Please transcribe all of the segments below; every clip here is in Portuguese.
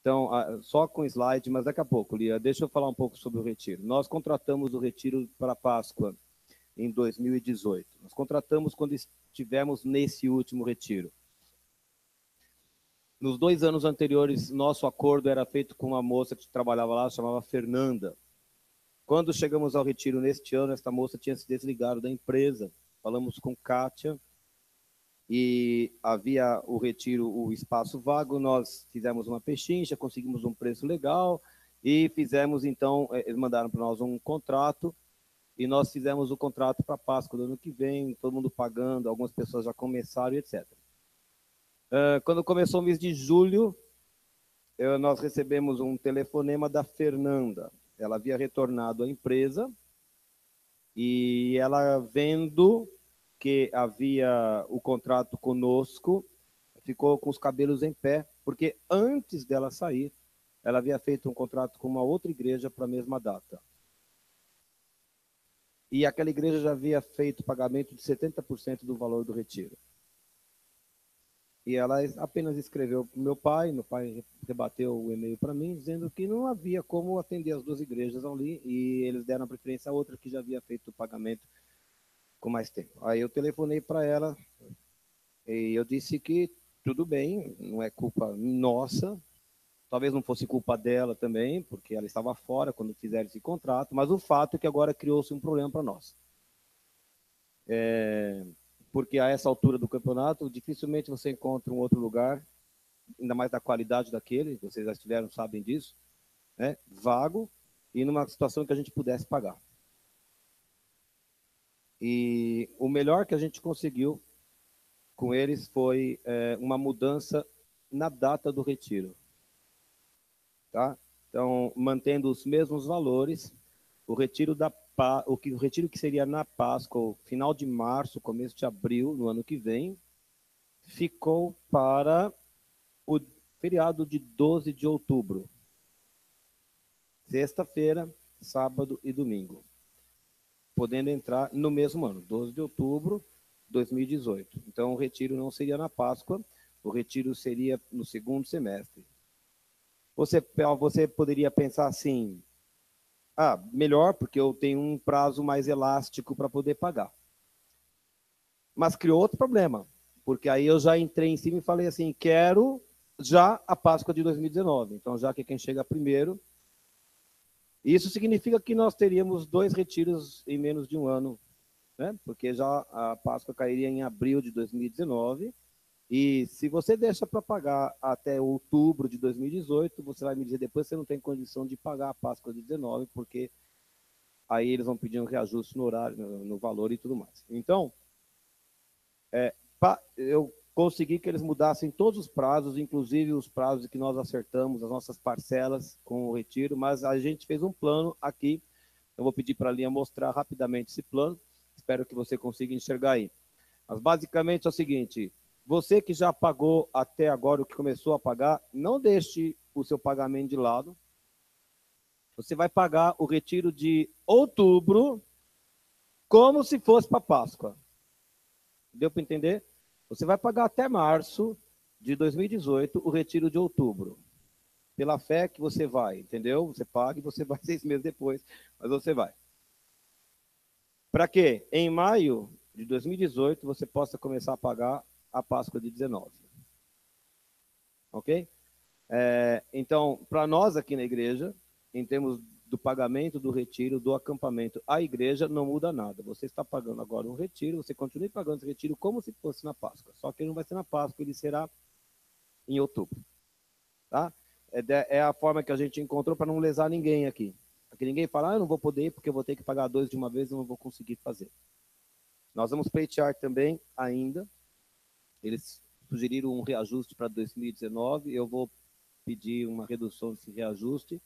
Então, só com slide, mas daqui a pouco, Lia, deixa eu falar um pouco sobre o retiro. Nós contratamos o retiro para Páscoa em 2018. Nós contratamos quando estivemos nesse último retiro. Nos 2 anos anteriores, nosso acordo era feito com uma moça que trabalhava lá, chamava Fernanda. Quando chegamos ao retiro neste ano, esta moça tinha se desligado da empresa. Falamos com Kátia e havia o retiro, o espaço vago. Nós fizemos uma pechincha, conseguimos um preço legal e fizemos, então, eles mandaram para nós um contrato e nós fizemos o contrato para Páscoa do ano que vem, todo mundo pagando, algumas pessoas já começaram, etc. Quando começou o mês de julho, nós recebemos um telefonema da Fernanda. Ela havia retornado à empresa e ela, vendo que havia o contrato conosco, ficou com os cabelos em pé, porque antes dela sair, ela havia feito um contrato com uma outra igreja para a mesma data. E aquela igreja já havia feito pagamento de 70% do valor do retiro. E ela apenas escreveu para o meu pai rebateu o e-mail para mim, dizendo que não havia como atender as 2 igrejas ali, e eles deram preferência a outra que já havia feito o pagamento com mais tempo. Aí eu telefonei para ela, e eu disse que tudo bem, não é culpa nossa, talvez não fosse culpa dela também, porque ela estava fora quando fizeram esse contrato, mas o fato é que agora criou-se um problema para nós. Porque a essa altura do campeonato, dificilmente você encontra um outro lugar, ainda mais da qualidade daquele, vocês já estiveram, sabem disso, né? Vago, e numa situação que a gente pudesse pagar. E o melhor que a gente conseguiu com eles foi uma mudança na data do retiro. Tá? Então, mantendo os mesmos valores, o retiro que seria na Páscoa, final de março, começo de abril, no ano que vem, ficou para o feriado de 12 de outubro. Sexta-feira, sábado e domingo. Podendo entrar no mesmo ano, 12 de outubro de 2018. Então, o retiro não seria na Páscoa, o retiro seria no segundo semestre. Você poderia pensar assim, melhor, porque eu tenho um prazo mais elástico para poder pagar. Mas criou outro problema, porque aí eu já entrei em cima e falei assim, quero já a Páscoa de 2019. Então, já que quem chega primeiro, isso significa que nós teríamos 2 retiros em menos de um ano, né? Porque já a Páscoa cairia em abril de 2019, e se você deixa para pagar até outubro de 2018, você vai me dizer depois que você não tem condição de pagar a Páscoa de 19, porque aí eles vão pedir um reajuste no horário, no valor e tudo mais. Então, eu consegui que eles mudassem todos os prazos, inclusive os prazos que nós acertamos, as nossas parcelas com o retiro, mas a gente fez um plano aqui. Eu vou pedir para a Linha mostrar rapidamente esse plano, espero que você consiga enxergar aí. Mas basicamente é o seguinte, você que já pagou até agora, o que começou a pagar, não deixe o seu pagamento de lado. Você vai pagar o retiro de outubro como se fosse para Páscoa. Deu para entender? Você vai pagar até março de 2018 o retiro de outubro. Pela fé que você vai, entendeu? Você paga e você vai 6 meses depois, mas você vai. Para quê? Em maio de 2018 você possa começar a pagar a Páscoa de 19. Ok? Então, para nós aqui na igreja, em termos do pagamento do retiro, do acampamento, a igreja não muda nada. Você está pagando agora um retiro, você continua pagando esse retiro como se fosse na Páscoa. Só que ele não vai ser na Páscoa, ele será em outubro. Tá? É a forma que a gente encontrou para não lesar ninguém aqui. Para que ninguém fale, eu não vou poder porque eu vou ter que pagar 2 de uma vez e não vou conseguir fazer. Nós vamos pleitear também ainda. Eles sugeriram um reajuste para 2019. Eu vou pedir uma redução desse reajuste.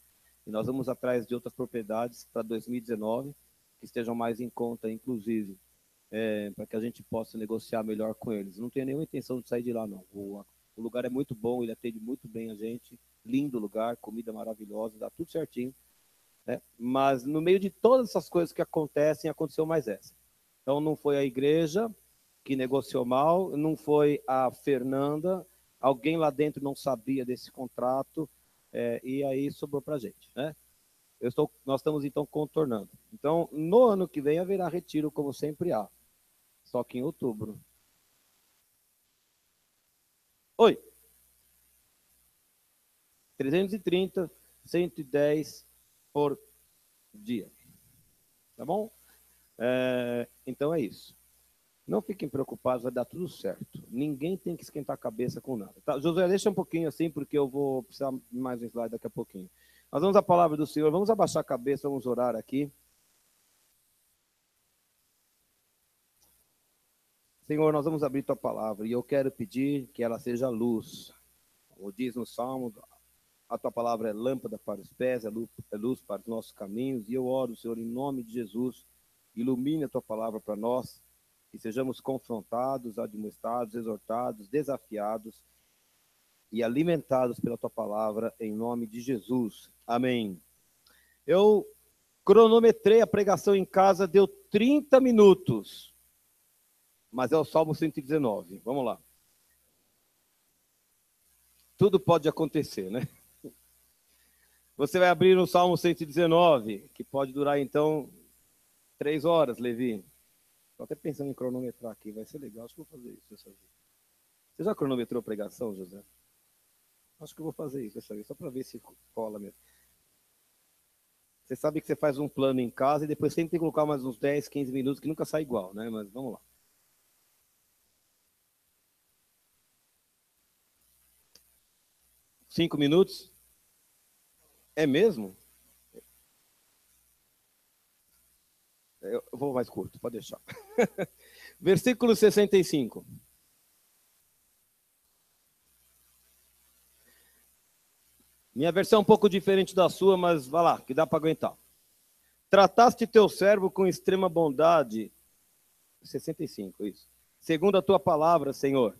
E nós vamos atrás de outras propriedades para 2019, que estejam mais em conta, inclusive, para que a gente possa negociar melhor com eles. Não tenho nenhuma intenção de sair de lá, não. O lugar é muito bom, ele atende muito bem a gente. Lindo lugar, comida maravilhosa, dá tudo certinho. Né? Mas no meio de todas essas coisas que acontecem, aconteceu mais essa. Então não foi a igreja que negociou mal, não foi a Fernanda, alguém lá dentro não sabia desse contrato, e aí sobrou para a gente, né? Nós estamos, então, contornando. Então, no ano que vem haverá retiro, como sempre há, só que em outubro. Oi. 330, 110 por dia. Tá bom? Então é isso. Não fiquem preocupados, vai dar tudo certo. Ninguém tem que esquentar a cabeça com nada. Tá? José, deixa um pouquinho assim, porque eu vou precisar mais um slide daqui a pouquinho. Nós vamos à palavra do Senhor, vamos abaixar a cabeça, vamos orar aqui. Senhor, nós vamos abrir tua palavra e eu quero pedir que ela seja luz. Como diz no Salmo, a tua palavra é lâmpada para os pés, é luz para os nossos caminhos. E eu oro, Senhor, em nome de Jesus, ilumine a tua palavra para nós, que sejamos confrontados, admoestados, exortados, desafiados e alimentados pela tua palavra, em nome de Jesus. Amém. Eu cronometrei a pregação em casa, deu 30 minutos, mas é o Salmo 119. Vamos lá. Tudo pode acontecer, né? Você vai abrir no Salmo 119, que pode durar, então, 3 horas, Levi. Estou até pensando em cronometrar aqui, vai ser legal. Acho que vou fazer isso dessa vez. Você já cronometrou a pregação, José? Acho que eu vou fazer isso dessa vez, só para ver se cola mesmo. Você sabe que você faz um plano em casa e depois sempre tem que colocar mais uns 10, 15 minutos, que nunca sai igual, né? Mas vamos lá. Cinco minutos? É mesmo? Eu vou mais curto, pode deixar. Versículo 65. Minha versão é um pouco diferente da sua, mas vai lá, que dá para aguentar. Trataste teu servo com extrema bondade. 65, isso. Segundo a tua palavra, Senhor.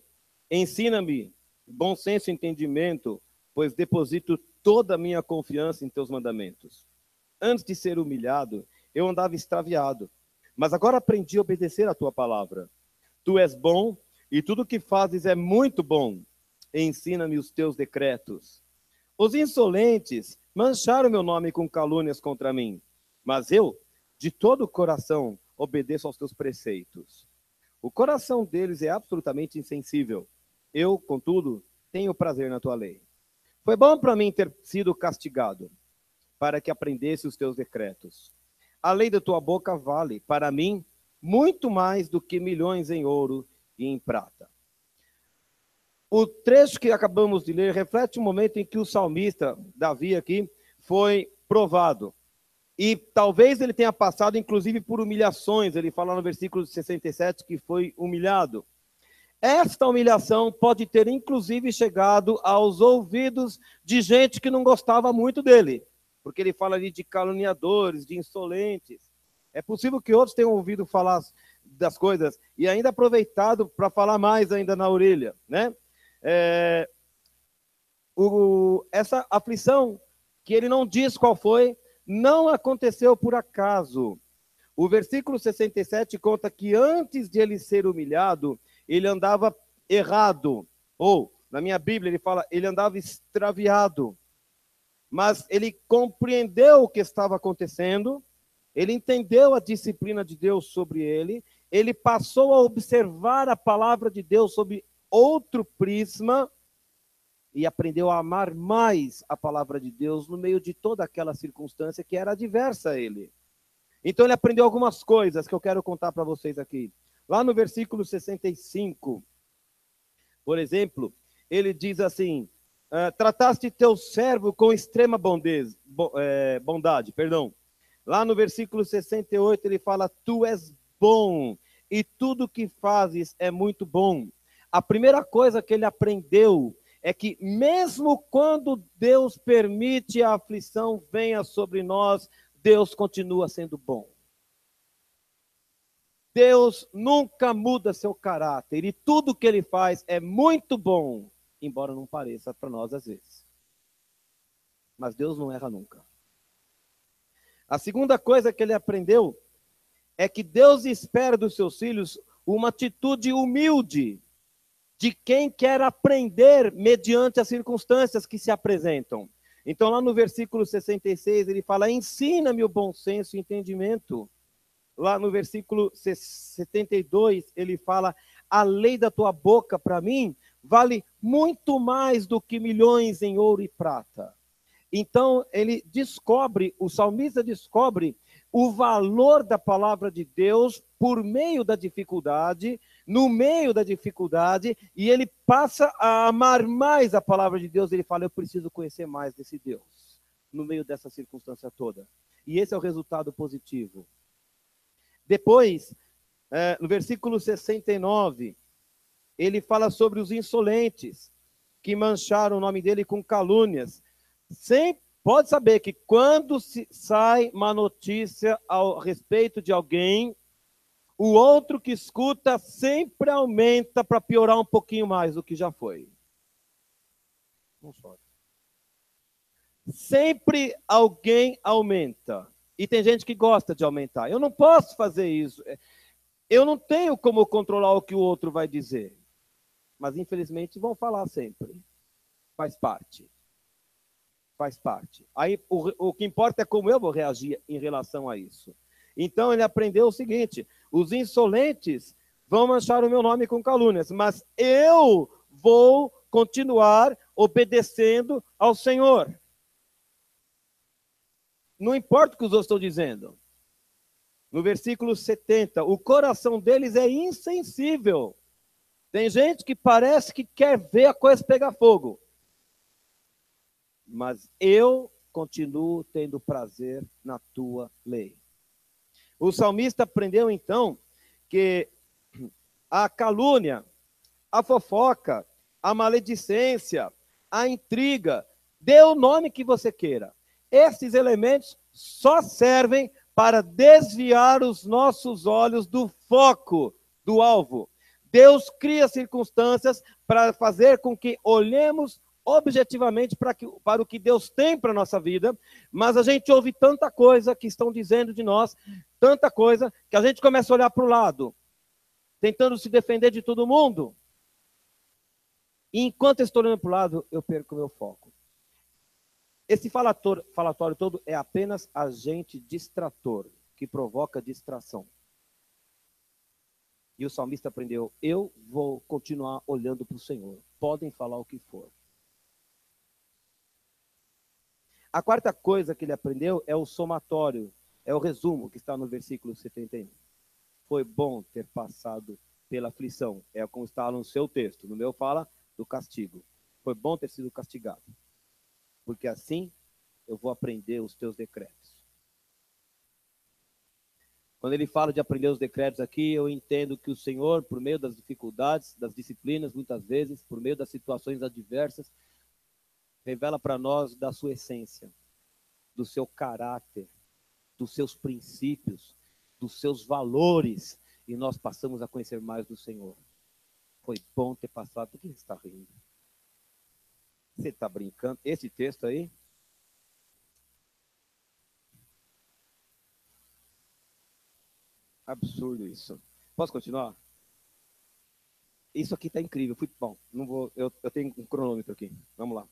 Ensina-me bom senso e entendimento, pois deposito toda a minha confiança em teus mandamentos. Antes de ser humilhado, eu andava extraviado, mas agora aprendi a obedecer a tua palavra. Tu és bom e tudo o que fazes é muito bom. Ensina-me os teus decretos. Os insolentes mancharam meu nome com calúnias contra mim, mas eu, de todo o coração, obedeço aos teus preceitos. O coração deles é absolutamente insensível. Eu, contudo, tenho prazer na tua lei. Foi bom para mim ter sido castigado, para que aprendesse os teus decretos. A lei da tua boca vale, para mim, muito mais do que milhões em ouro e em prata. O trecho que acabamos de ler reflete um momento em que o salmista, Davi aqui, foi provado. E talvez ele tenha passado, inclusive, por humilhações. Ele fala no versículo 67 que foi humilhado. Esta humilhação pode ter, inclusive, chegado aos ouvidos de gente que não gostava muito dele. Porque ele fala ali de caluniadores, de insolentes. É possível que outros tenham ouvido falar das coisas e ainda aproveitado para falar mais ainda na orelha, né? Essa aflição, que ele não diz qual foi, não aconteceu por acaso. O versículo 67 conta que antes de ele ser humilhado, ele andava errado. Ou, na minha Bíblia, ele fala, ele andava extraviado. Mas ele compreendeu o que estava acontecendo, ele entendeu a disciplina de Deus sobre ele passou a observar a palavra de Deus sob outro prisma, e aprendeu a amar mais a palavra de Deus no meio de toda aquela circunstância que era adversa a ele. Então ele aprendeu algumas coisas que eu quero contar para vocês aqui. Lá no versículo 65, por exemplo, ele diz assim, trataste teu servo com extrema bondade. Lá no versículo 68 ele fala, tu és bom e tudo que fazes é muito bom. A primeira coisa que ele aprendeu é que mesmo quando Deus permite a aflição venha sobre nós, Deus continua sendo bom. Deus nunca muda seu caráter e tudo que ele faz é muito bom, embora não pareça para nós às vezes. Mas Deus não erra nunca. A segunda coisa que ele aprendeu é que Deus espera dos seus filhos uma atitude humilde de quem quer aprender mediante as circunstâncias que se apresentam. Então, lá no versículo 66, ele fala: ensina-me o bom senso e entendimento. Lá no versículo 72, ele fala: a lei da tua boca para mim vale muito mais do que milhões em ouro e prata. Então, ele descobre, o salmista descobre o valor da palavra de Deus por meio da dificuldade, no meio da dificuldade, e ele passa a amar mais a palavra de Deus. Ele fala: eu preciso conhecer mais desse Deus, no meio dessa circunstância toda. E esse é o resultado positivo. Depois, no versículo 69, ele fala sobre os insolentes, que mancharam o nome dele com calúnias. Pode saber que quando sai uma notícia a respeito de alguém, o outro que escuta sempre aumenta para piorar um pouquinho mais do que já foi. Não chore. Sempre alguém aumenta. E tem gente que gosta de aumentar. Eu não posso fazer isso. Eu não tenho como controlar o que o outro vai dizer. Mas, infelizmente, vão falar sempre. Faz parte. Faz parte. Aí, o que importa é como eu vou reagir em relação a isso. Então, ele aprendeu o seguinte: os insolentes vão manchar o meu nome com calúnias, mas eu vou continuar obedecendo ao Senhor. Não importa o que os outros estão dizendo. No versículo 70, o coração deles é insensível. Tem gente que parece que quer ver a coisa pegar fogo. Mas eu continuo tendo prazer na tua lei. O salmista aprendeu então que a calúnia, a fofoca, a maledicência, a intriga, dê o nome que você queira. Esses elementos só servem para desviar os nossos olhos do foco, do alvo. Deus cria circunstâncias para fazer com que olhemos objetivamente para o que Deus tem para a nossa vida, mas a gente ouve tanta coisa que estão dizendo de nós, tanta coisa, que a gente começa a olhar para o lado, tentando se defender de todo mundo. E enquanto eu estou olhando para o lado, eu perco o meu foco. Esse falatório todo é apenas agente distrator, que provoca distração. E o salmista aprendeu: eu vou continuar olhando para o Senhor. Podem falar o que for. A quarta coisa que ele aprendeu é o somatório, é o resumo que está no versículo 71. Foi bom ter passado pela aflição. É como está no seu texto. No meu fala do castigo. Foi bom ter sido castigado. Porque assim eu vou aprender os teus decretos. Quando ele fala de aprender os decretos aqui, eu entendo que o Senhor, por meio das dificuldades, das disciplinas, muitas vezes, por meio das situações adversas, revela para nós da sua essência, do seu caráter, dos seus princípios, dos seus valores, e nós passamos a conhecer mais do Senhor. Foi bom ter passado. Por que você está rindo? Você está brincando? Esse texto aí? Absurdo isso. Posso continuar? Isso aqui está incrível. Bom, não vou. Eu tenho um cronômetro aqui. Vamos lá.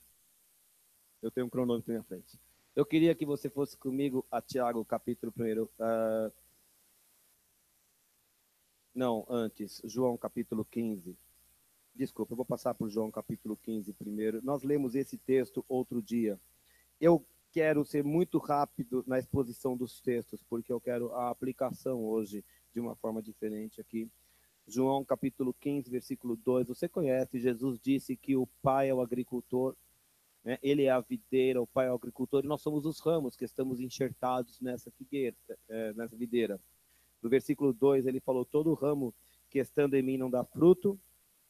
Eu tenho um cronômetro na minha frente. Eu queria que você fosse comigo a Tiago, capítulo 1. Não, antes. João, capítulo 15. Desculpa, eu vou passar por João, capítulo 15 primeiro. Nós lemos esse texto outro dia. Eu quero ser muito rápido na exposição dos textos, porque eu quero a aplicação hoje de uma forma diferente aqui. João, capítulo 15, versículo 2. Você conhece, Jesus disse que o Pai é o agricultor, né? Ele é a videira, o Pai é o agricultor, e nós somos os ramos que estamos enxertados nessa figueira, nessa videira. No versículo 2, ele falou: todo ramo que estando em mim não dá fruto,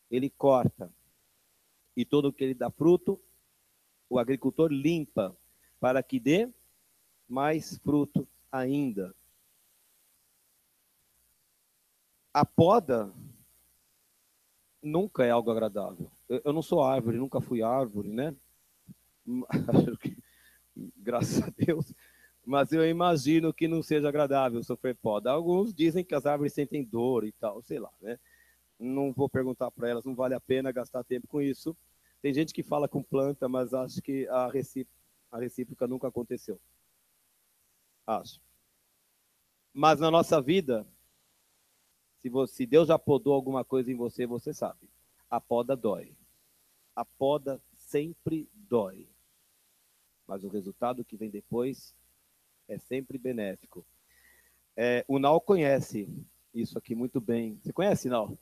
ele corta. E todo o que ele dá fruto, o agricultor limpa, para que dê mais fruto ainda. A poda nunca é algo agradável. Eu não sou árvore, nunca fui árvore, né? Graças a Deus. Mas eu imagino que não seja agradável sofrer poda. Alguns dizem que as árvores sentem dor e tal, sei lá, né? Não vou perguntar para elas, não vale a pena gastar tempo com isso. Tem gente que fala com planta, mas acho que A recíproca nunca aconteceu. Acho. Mas na nossa vida, se Deus já podou alguma coisa em você, você sabe. A poda dói. A poda sempre dói. Mas o resultado que vem depois é sempre benéfico. O Nau conhece isso aqui muito bem. Você conhece, Nau?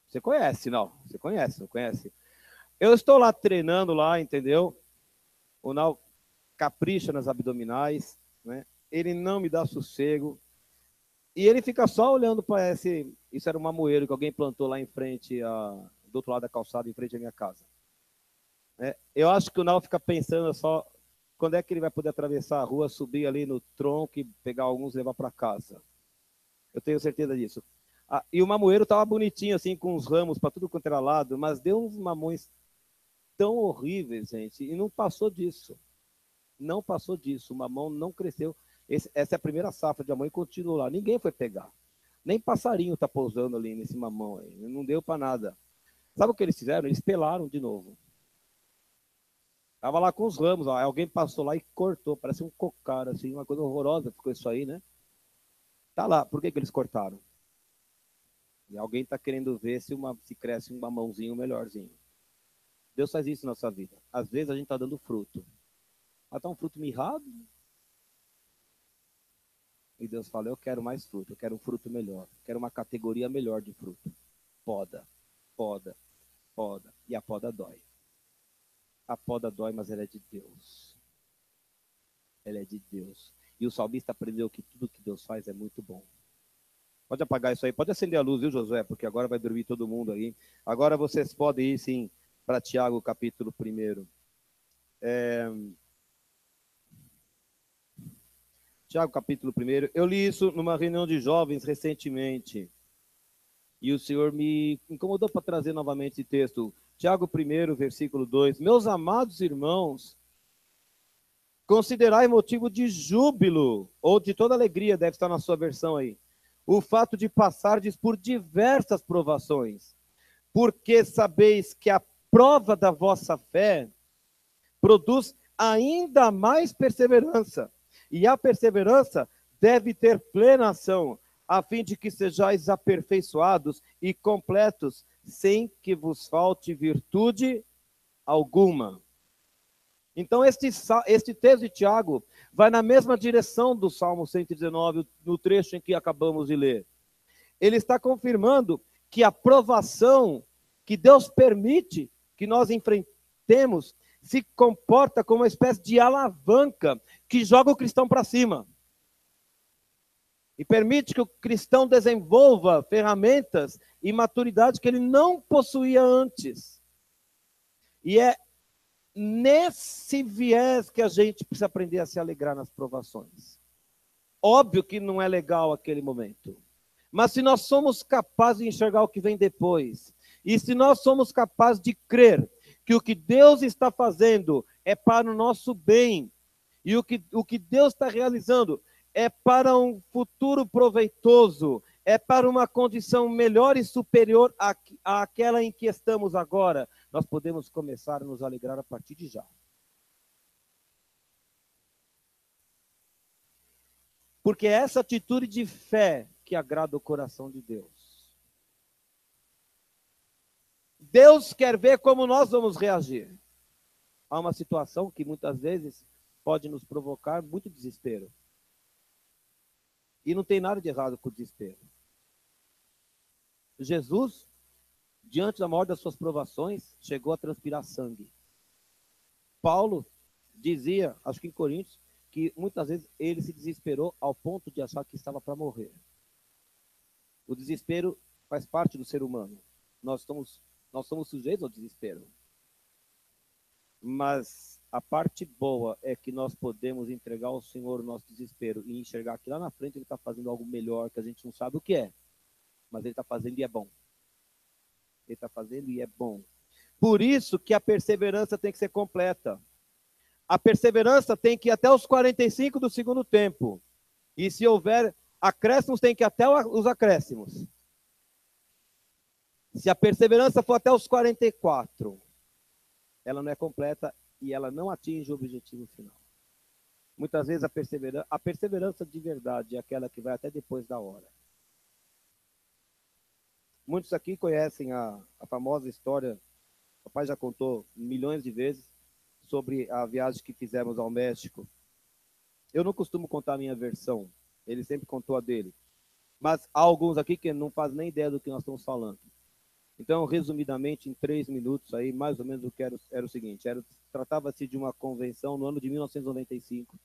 Você conhece, Nau? Você conhece, não conhece? Eu estou lá treinando lá, entendeu? O Nau capricha nas abdominais, né? Ele não me dá sossego. E ele fica só olhando para esse... Isso era um mamoeiro que alguém plantou lá em frente, do outro lado da calçada, em frente à minha casa. Eu acho que o Nau fica pensando só quando é que ele vai poder atravessar a rua, subir ali no tronco e pegar alguns e levar para casa. Eu tenho certeza disso. E o mamoeiro estava bonitinho, assim, com os ramos para tudo quanto era lado, mas deu uns mamões tão horríveis, gente, e não passou disso. Não passou disso. O mamão não cresceu. Essa é a primeira safra de mamão e continuou lá. Ninguém foi pegar. Nem passarinho está pousando ali nesse mamão aí. Não deu para nada. Sabe o que eles fizeram? Eles pelaram de novo. Tava lá com os ramos, ó. Alguém passou lá e cortou, parece um cocar, assim, uma coisa horrorosa ficou isso aí, né? Tá lá, por que eles cortaram? E alguém está querendo ver se cresce um mamãozinho melhorzinho. Deus faz isso na nossa vida. Às vezes a gente está dando fruto. Mas tá um fruto mirrado. E Deus fala, eu quero mais fruto, eu quero um fruto melhor. Eu quero uma categoria melhor de fruto. Poda, poda, poda. E a poda dói. A poda dói, mas ela é de Deus. Ela é de Deus. E o salmista aprendeu que tudo que Deus faz é muito bom. Pode apagar isso aí, pode acender a luz, viu, Josué? Porque agora vai dormir todo mundo aí. Agora vocês podem ir, sim, para Tiago, capítulo 1. Tiago, capítulo 1. Eu li isso numa reunião de jovens recentemente. E o Senhor me incomodou para trazer novamente esse texto. Tiago 1, versículo 2. Meus amados irmãos, considerai motivo de júbilo, ou de toda alegria, deve estar na sua versão aí, o fato de passardes por diversas provações, porque sabeis que a prova da vossa fé produz ainda mais perseverança, e a perseverança deve ter plena ação, a fim de que sejais aperfeiçoados e completos, sem que vos falte virtude alguma. Então, este texto de Tiago vai na mesma direção do Salmo 119, no trecho em que acabamos de ler. Ele está confirmando que a provação que Deus permite que nós enfrentemos se comporta como uma espécie de alavanca que joga o cristão para cima. E permite que o cristão desenvolva ferramentas e maturidade que ele não possuía antes. E é nesse viés que a gente precisa aprender a se alegrar nas provações. Óbvio que não é legal aquele momento. Mas se nós somos capazes de enxergar o que vem depois, e se nós somos capazes de crer que o que Deus está fazendo é para o nosso bem, e o que Deus está realizando é para um futuro proveitoso, é para uma condição melhor e superior àquela em que estamos agora, nós podemos começar a nos alegrar a partir de já. Porque é essa atitude de fé que agrada o coração de Deus. Deus quer ver como nós vamos reagir a uma situação que muitas vezes pode nos provocar muito desespero. E não tem nada de errado com o desespero. Jesus, diante da maior das suas provações, chegou a transpirar sangue. Paulo dizia, acho que em Coríntios, que muitas vezes ele se desesperou ao ponto de achar que estava para morrer. O desespero faz parte do ser humano. Nós somos sujeitos ao desespero. Mas a parte boa é que nós podemos entregar ao Senhor o nosso desespero e enxergar que lá na frente Ele está fazendo algo melhor que a gente não sabe o que é. Mas Ele está fazendo e é bom. Ele está fazendo e é bom. Por isso que a perseverança tem que ser completa. A perseverança tem que ir até os 45 do segundo tempo. E se houver acréscimos, tem que ir até os acréscimos. Se a perseverança for até os 44, ela não é completa e ela não atinge o objetivo final. Muitas vezes a perseverança de verdade é aquela que vai até depois da hora. Muitos aqui conhecem a famosa história, o pai já contou milhões de vezes, sobre a viagem que fizemos ao México. Eu não costumo contar a minha versão, ele sempre contou a dele. Mas há alguns aqui que não fazem nem ideia do que nós estamos falando. Então, resumidamente, em 3 minutos, aí, mais ou menos o que era o seguinte: tratava-se de uma convenção no ano de 1995.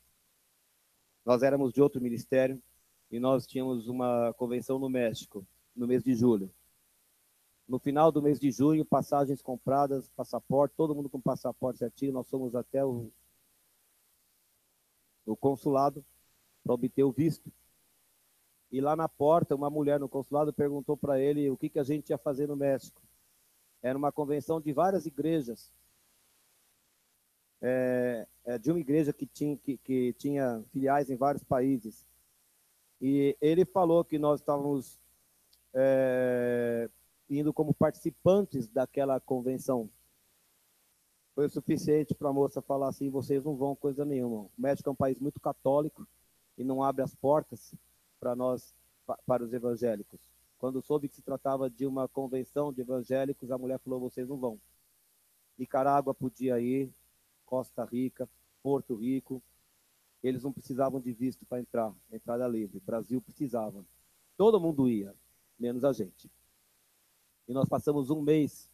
Nós éramos de outro ministério e nós tínhamos uma convenção no México, no mês de julho. No final do mês de junho, passagens compradas, passaporte, todo mundo com passaporte certinho, nós fomos até o consulado para obter o visto. E lá na porta, uma mulher no consulado perguntou para ele o que a gente ia fazer no México. Era uma convenção de várias igrejas, de uma igreja que tinha filiais em vários países. E ele falou que nós estávamos indo como participantes daquela convenção. Foi o suficiente para a moça falar assim: vocês não vão coisa nenhuma. O México é um país muito católico e não abre as portas para nós, para os evangélicos. Quando soube que se tratava de uma convenção de evangélicos, a mulher falou: vocês não vão. Nicarágua podia ir, Costa Rica, Porto Rico, eles não precisavam de visto para entrar, entrada livre. Brasil precisava. Todo mundo ia, menos a gente. E nós passamos um mês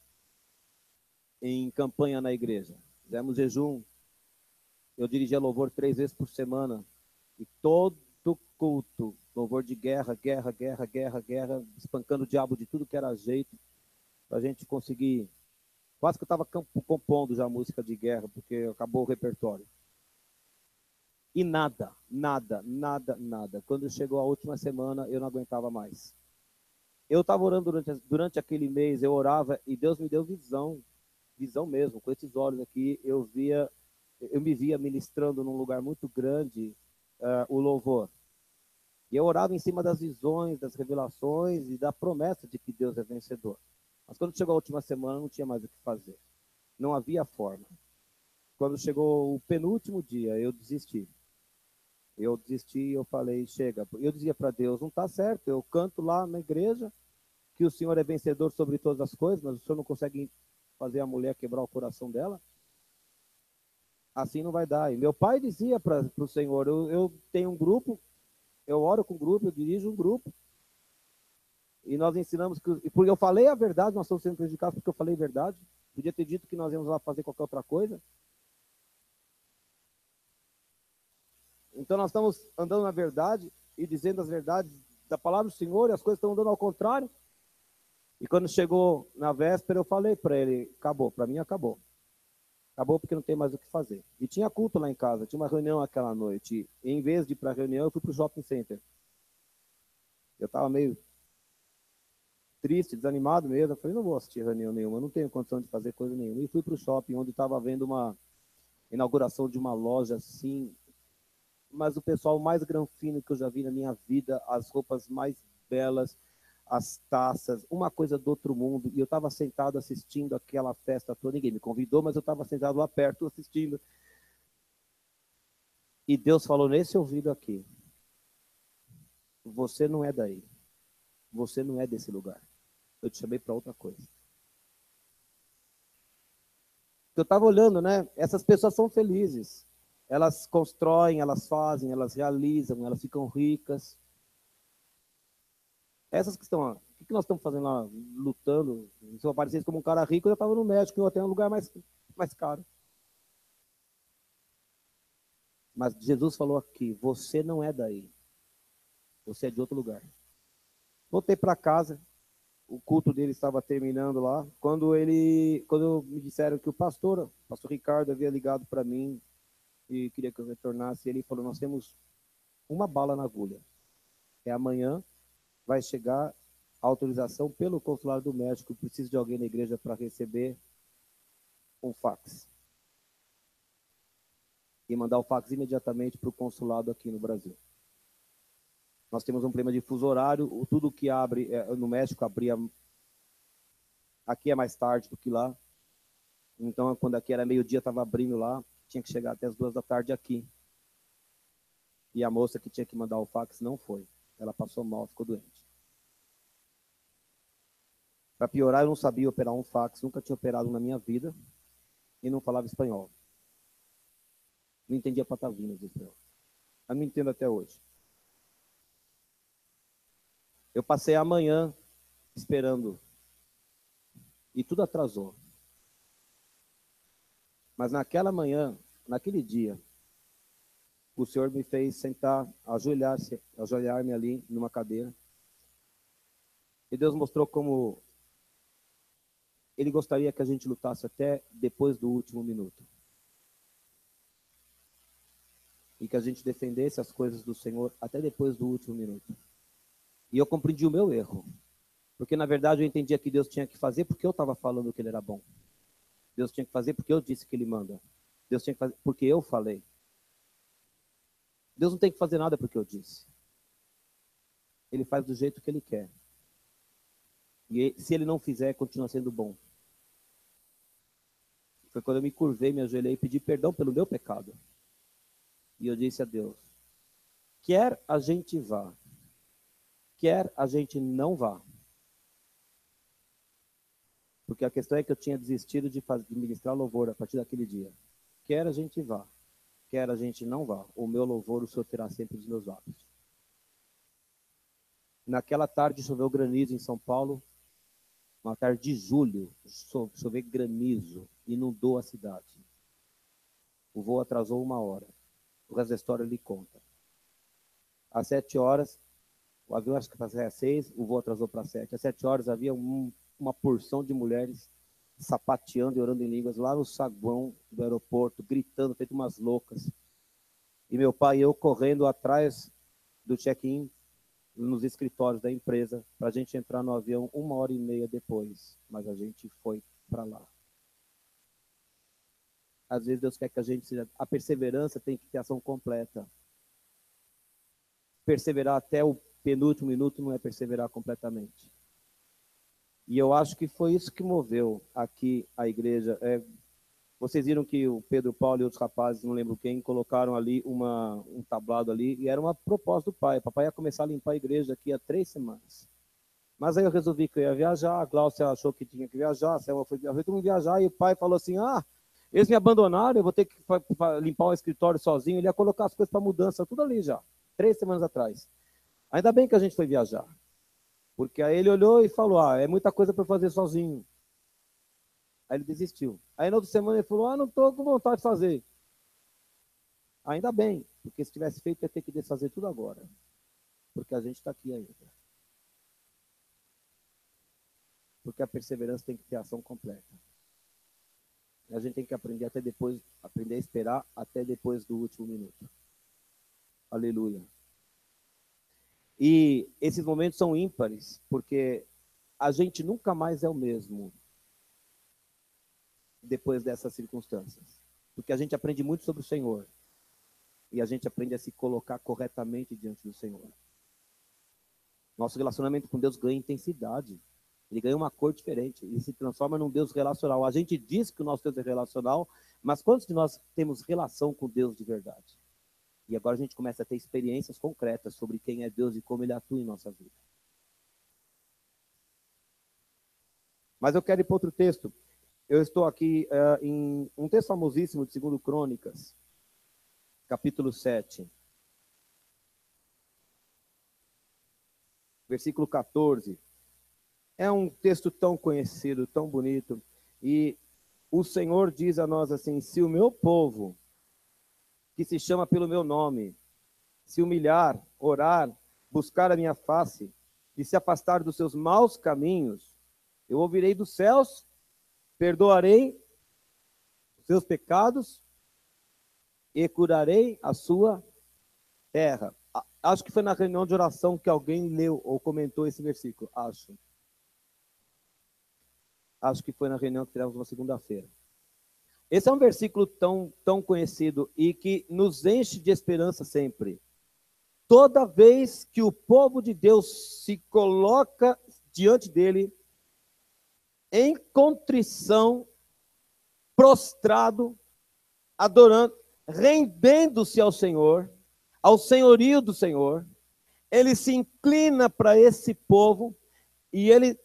em campanha na igreja. Fizemos jejum. Eu dirigia louvor 3 vezes por semana. E todo culto, louvor de guerra, guerra, guerra, guerra, guerra, espancando o diabo de tudo que era jeito, para a gente conseguir. Quase que eu estava compondo já música de guerra, porque acabou o repertório. E nada, nada, nada, nada. Quando chegou a última semana, eu não aguentava mais. Eu estava orando durante aquele mês, eu orava e Deus me deu visão mesmo, com esses olhos aqui, eu me via ministrando num lugar muito grande o louvor. E eu orava em cima das visões, das revelações e da promessa de que Deus é vencedor. Mas quando chegou a última semana, não tinha mais o que fazer. Não havia forma. Quando chegou o penúltimo dia, eu desisti. E eu falei: chega. Eu dizia para Deus: não está certo, eu canto lá na igreja que o Senhor é vencedor sobre todas as coisas, mas o Senhor não consegue fazer a mulher quebrar o coração dela? Assim não vai dar. E meu pai dizia para o Senhor: eu tenho um grupo, eu oro com um grupo, eu dirijo um grupo, e nós ensinamos que, porque eu falei a verdade, nós estamos sendo prejudicados porque eu falei a verdade. Podia ter dito que nós íamos lá fazer qualquer outra coisa. Então nós estamos andando na verdade e dizendo as verdades da palavra do Senhor, e as coisas estão andando ao contrário. E quando chegou na véspera, eu falei para ele: acabou, para mim acabou. Acabou porque não tem mais o que fazer. E tinha culto lá em casa, tinha uma reunião aquela noite. E em vez de ir para a reunião, eu fui para o shopping center. Eu estava meio triste, desanimado mesmo. Eu falei: não vou assistir reunião nenhuma, não tenho condição de fazer coisa nenhuma. E fui para o shopping, onde estava havendo uma inauguração de uma loja assim, mas o pessoal mais granfino que eu já vi na minha vida, as roupas mais belas, as taças, uma coisa do outro mundo. E eu estava sentado assistindo aquela festa toda. Ninguém me convidou, mas eu estava sentado lá perto assistindo. E Deus falou nesse ouvido aqui: você não é daí. Você não é desse lugar. Eu te chamei para outra coisa. Eu estava olhando, né? Essas pessoas são felizes. Elas constroem, elas fazem, elas realizam, elas ficam ricas. Essas que estão, o que nós estamos fazendo lá, lutando? Se eu aparecesse como um cara rico, eu estava no México, eu até um lugar mais caro. Mas Jesus falou aqui: você não é daí. Você é de outro lugar. Voltei para casa, o culto dele estava terminando lá, quando me disseram que o pastor Ricardo havia ligado para mim e queria que eu retornasse, ele falou: nós temos uma bala na agulha. Amanhã vai chegar a autorização pelo consulado do México, precisa de alguém na igreja para receber um fax. E mandar o fax imediatamente para o consulado aqui no Brasil. Nós temos um problema de fuso horário, tudo que abre no México abria aqui é mais tarde do que lá. Então, quando aqui era meio-dia, estava abrindo lá, tinha que chegar até as 2 da tarde aqui. E a moça que tinha que mandar o fax não foi. Ela passou mal, ficou doente. Para piorar, eu não sabia operar um fax, nunca tinha operado na minha vida e não falava espanhol. Não entendia patavinas de espanhol. Eu não entendo até hoje. Eu passei a manhã esperando e tudo atrasou. Mas naquela manhã, naquele dia, o Senhor me fez sentar, ajoelhar-me ali numa cadeira. E Deus mostrou como Ele gostaria que a gente lutasse até depois do último minuto. E que a gente defendesse as coisas do Senhor até depois do último minuto. E eu compreendi o meu erro. Porque, na verdade, eu entendia que Deus tinha que fazer porque eu estava falando que Ele era bom. Deus tinha que fazer porque eu disse que Ele manda. Deus tinha que fazer porque eu falei. Deus não tem que fazer nada porque eu disse. Ele faz do jeito que Ele quer. E se Ele não fizer, continua sendo bom. Foi quando eu me curvei, me ajoelhei e pedi perdão pelo meu pecado. E eu disse a Deus, quer a gente vá, quer a gente não vá. Porque a questão é que eu tinha desistido de ministrar louvor a partir daquele dia. Quer a gente vá, quer a gente não vá. O meu louvor o Senhor terá sempre dos meus lábios. Naquela tarde choveu granizo em São Paulo. Uma tarde de julho, choveu granizo, inundou a cidade. O voo atrasou 1 hora. O resto da história ele conta. Às 7 horas, o avião acho que passou às 6, o voo atrasou para 7. Às 7 horas havia uma porção de mulheres sapateando e orando em línguas lá no saguão do aeroporto, gritando, feito umas loucas. E meu pai e eu correndo atrás do check-in, nos escritórios da empresa, para a gente entrar no avião 1h30 depois. Mas a gente foi para lá. Às vezes Deus quer que a gente seja... A perseverança tem que ter ação completa. Perseverar até o penúltimo minuto não é perseverar completamente. E eu acho que foi isso que moveu aqui a igreja. Vocês viram que o Pedro Paulo e outros rapazes, não lembro quem, colocaram ali um tablado ali, e era uma proposta do pai. O papai ia começar a limpar a igreja aqui há 3 semanas. Mas aí eu resolvi que eu ia viajar, a Glaucia achou que tinha que viajar, a Selma foi viajar, todo mundo viajar, e o pai falou assim, eles me abandonaram, eu vou ter que limpar o escritório sozinho. Ele ia colocar as coisas para mudança, tudo ali já, 3 semanas atrás. Ainda bem que a gente foi viajar. Porque aí ele olhou e falou, é muita coisa para fazer sozinho. Aí ele desistiu. Aí na outra semana ele falou, não estou com vontade de fazer. Ainda bem, porque se tivesse feito, ia ter que desfazer tudo agora. Porque a gente está aqui ainda. Porque a perseverança tem que ter ação completa. E a gente tem que aprender até depois, aprender a esperar até depois do último minuto. Aleluia. E esses momentos são ímpares, porque a gente nunca mais é o mesmo depois dessas circunstâncias. Porque a gente aprende muito sobre o Senhor. E a gente aprende a se colocar corretamente diante do Senhor. Nosso relacionamento com Deus ganha intensidade. Ele ganha uma cor diferente. Ele se transforma num Deus relacional. A gente diz que o nosso Deus é relacional, mas quantos de nós temos relação com Deus de verdade? E agora a gente começa a ter experiências concretas sobre quem é Deus e como Ele atua em nossa vida. Mas eu quero ir para outro texto. Eu estou aqui em um texto famosíssimo de 2 Crônicas, capítulo 7. Versículo 14. É um texto tão conhecido, tão bonito. E o Senhor diz a nós assim, se o meu povo, que se chama pelo meu nome, se humilhar, orar, buscar a minha face e se afastar dos seus maus caminhos, eu ouvirei dos céus, perdoarei os seus pecados e curarei a sua terra. Acho que foi na reunião de oração que alguém leu ou comentou esse versículo, Acho que foi na reunião que tivemos na segunda-feira. Esse é um versículo tão conhecido e que nos enche de esperança sempre. Toda vez que o povo de Deus se coloca diante dele, em contrição, prostrado, adorando, rendendo-se ao Senhor, ao senhorio do Senhor. Ele se inclina para esse povo e ele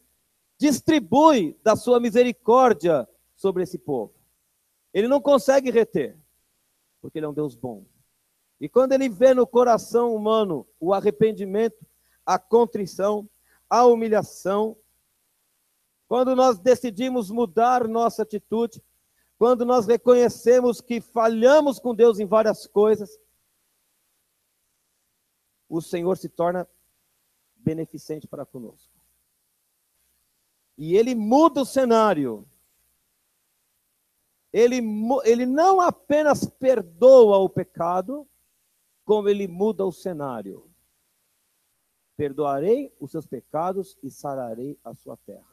distribui da sua misericórdia sobre esse povo. Ele não consegue reter, porque ele é um Deus bom. E quando ele vê no coração humano o arrependimento, a contrição, a humilhação, quando nós decidimos mudar nossa atitude, quando nós reconhecemos que falhamos com Deus em várias coisas, o Senhor se torna beneficente para conosco. E ele muda o cenário. Ele não apenas perdoa o pecado, como ele muda o cenário. Perdoarei os seus pecados e sararei a sua terra.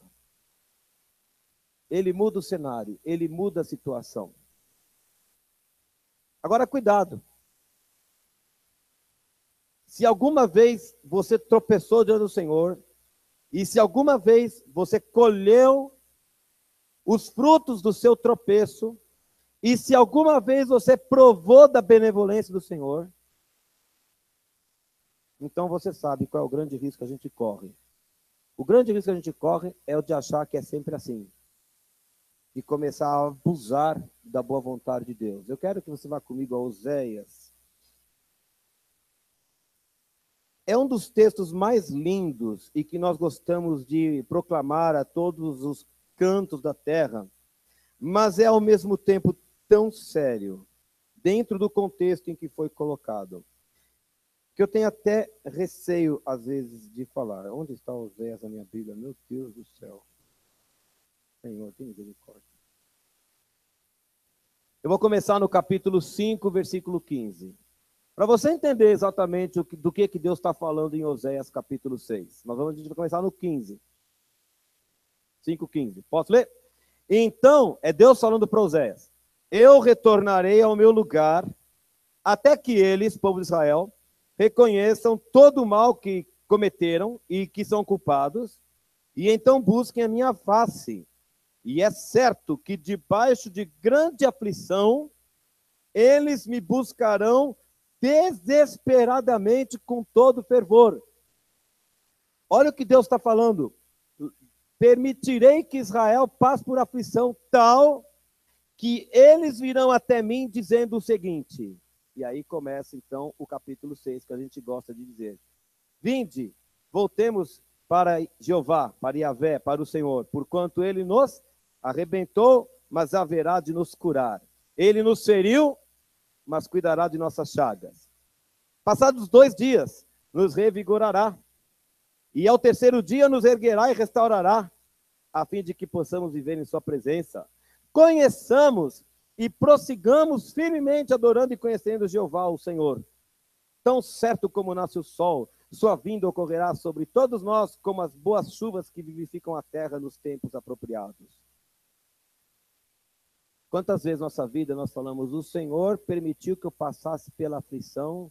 Ele muda o cenário, ele muda a situação. Agora, cuidado. Se alguma vez você tropeçou diante do Senhor, e se alguma vez você colheu os frutos do seu tropeço, e se alguma vez você provou da benevolência do Senhor, então você sabe qual é o grande risco que a gente corre. O grande risco que a gente corre é o de achar que é sempre assim. E começar a abusar da boa vontade de Deus. Eu quero que você vá comigo a Oséias. É um dos textos mais lindos e que nós gostamos de proclamar a todos os cantos da terra, mas é ao mesmo tempo tão sério, dentro do contexto em que foi colocado, que eu tenho até receio, às vezes, de falar. Onde está Oséias na minha Bíblia? Meu Deus do céu. Senhor, tem misericórdia. Eu vou começar no capítulo 5, versículo 15. Para você entender exatamente do que Deus está falando em Oséias capítulo 6. A gente vai começar no 15. 5:15. Posso ler? Então, é Deus falando para Oséias. Eu retornarei ao meu lugar, até que eles, povo de Israel, reconheçam todo o mal que cometeram e que são culpados, e então busquem a minha face. E é certo que debaixo de grande aflição, eles me buscarão desesperadamente com todo fervor. Olha o que Deus está falando. Permitirei que Israel passe por aflição tal que eles virão até mim dizendo o seguinte. E aí começa então o capítulo 6, que a gente gosta de dizer. Vinde, voltemos para Jeová, para Yahvé, para o Senhor, porquanto ele nos arrebentou, mas haverá de nos curar. Ele nos feriu, mas cuidará de nossas chagas. Passados 2 dias, nos revigorará. E ao terceiro dia nos erguerá e restaurará, a fim de que possamos viver em sua presença. Conheçamos e prossigamos firmemente adorando e conhecendo Jeová, o Senhor. Tão certo como nasce o sol, sua vinda ocorrerá sobre todos nós, como as boas chuvas que vivificam a terra nos tempos apropriados. Quantas vezes na nossa vida nós falamos, o Senhor permitiu que eu passasse pela aflição,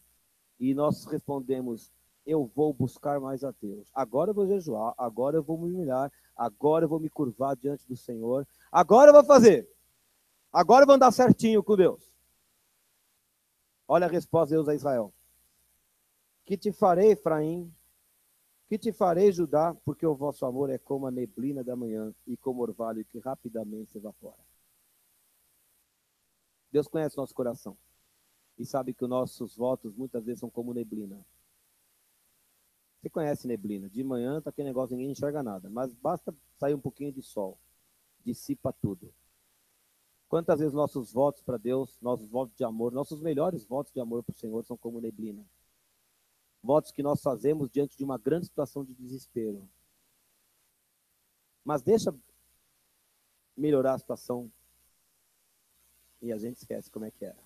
e nós respondemos, eu vou buscar mais a Deus. Agora eu vou jejuar, agora eu vou me humilhar, agora eu vou me curvar diante do Senhor, agora eu vou fazer, agora eu vou andar certinho com Deus. Olha a resposta de Deus a Israel. Que te farei, Efraim? Que te farei, Judá? Porque o vosso amor é como a neblina da manhã e como orvalho que rapidamente se evapora. Deus conhece nosso coração e sabe que os nossos votos muitas vezes são como neblina. Você conhece neblina? De manhã está aquele negócio, ninguém enxerga nada, mas basta sair um pouquinho de sol, dissipa tudo. Quantas vezes nossos votos para Deus, nossos votos de amor, nossos melhores votos de amor para o Senhor são como neblina. Votos que nós fazemos diante de uma grande situação de desespero. Mas deixa melhorar a situação e a gente esquece como é que era.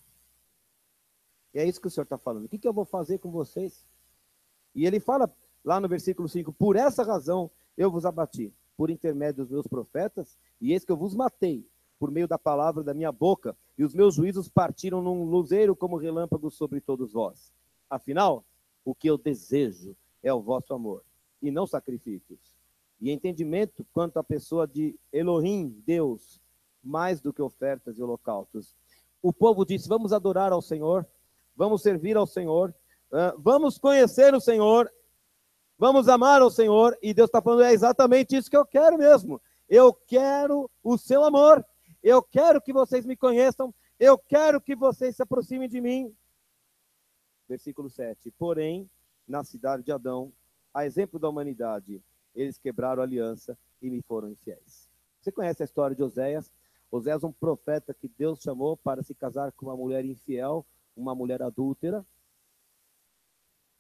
E é isso que o Senhor está falando. O que eu vou fazer com vocês? E ele fala lá no versículo 5, por essa razão eu vos abati, por intermédio dos meus profetas, e eis que eu vos matei, por meio da palavra da minha boca, e os meus juízos partiram num luzeiro como relâmpagos sobre todos vós. Afinal, o que eu desejo é o vosso amor, e não sacrifícios. E entendimento quanto à pessoa de Elohim, Deus, mais do que ofertas e holocaustos. O povo disse, vamos adorar ao Senhor, vamos servir ao Senhor, vamos conhecer o Senhor, vamos amar ao Senhor, e Deus está falando, é exatamente isso que eu quero mesmo. Eu quero o seu amor, eu quero que vocês me conheçam, eu quero que vocês se aproximem de mim. Versículo 7. Porém, na cidade de Adão, a exemplo da humanidade, eles quebraram a aliança e me foram infiéis. Você conhece a história de Oséias? Oséias é um profeta que Deus chamou para se casar com uma mulher infiel, uma mulher adúltera.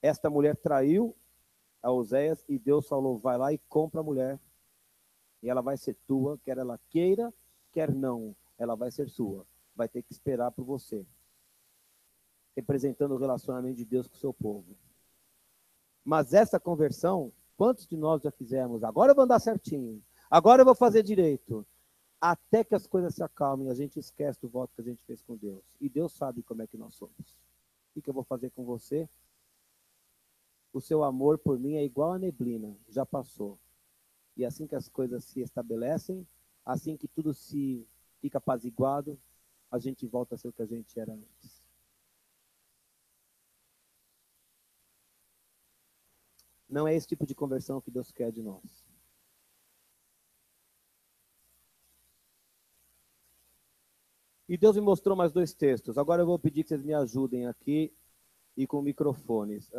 Esta mulher traiu a Oséias e Deus falou, vai lá e compra a mulher. E ela vai ser tua, quer ela queira, quer não, ela vai ser sua. Vai ter que esperar por você. Representando o relacionamento de Deus com o seu povo. Mas essa conversão, quantos de nós já fizemos? Agora eu vou andar certinho. Agora eu vou fazer direito. Até que as coisas se acalmem, a gente esquece do voto que a gente fez com Deus. E Deus sabe como é que nós somos. O que eu vou fazer com você? O seu amor por mim é igual a neblina, já passou. E assim que as coisas se estabelecem, assim que tudo se fica apaziguado, a gente volta a ser o que a gente era antes. Não é esse tipo de conversão que Deus quer de nós. E Deus me mostrou mais 2 textos. Agora eu vou pedir que vocês me ajudem aqui e com microfones.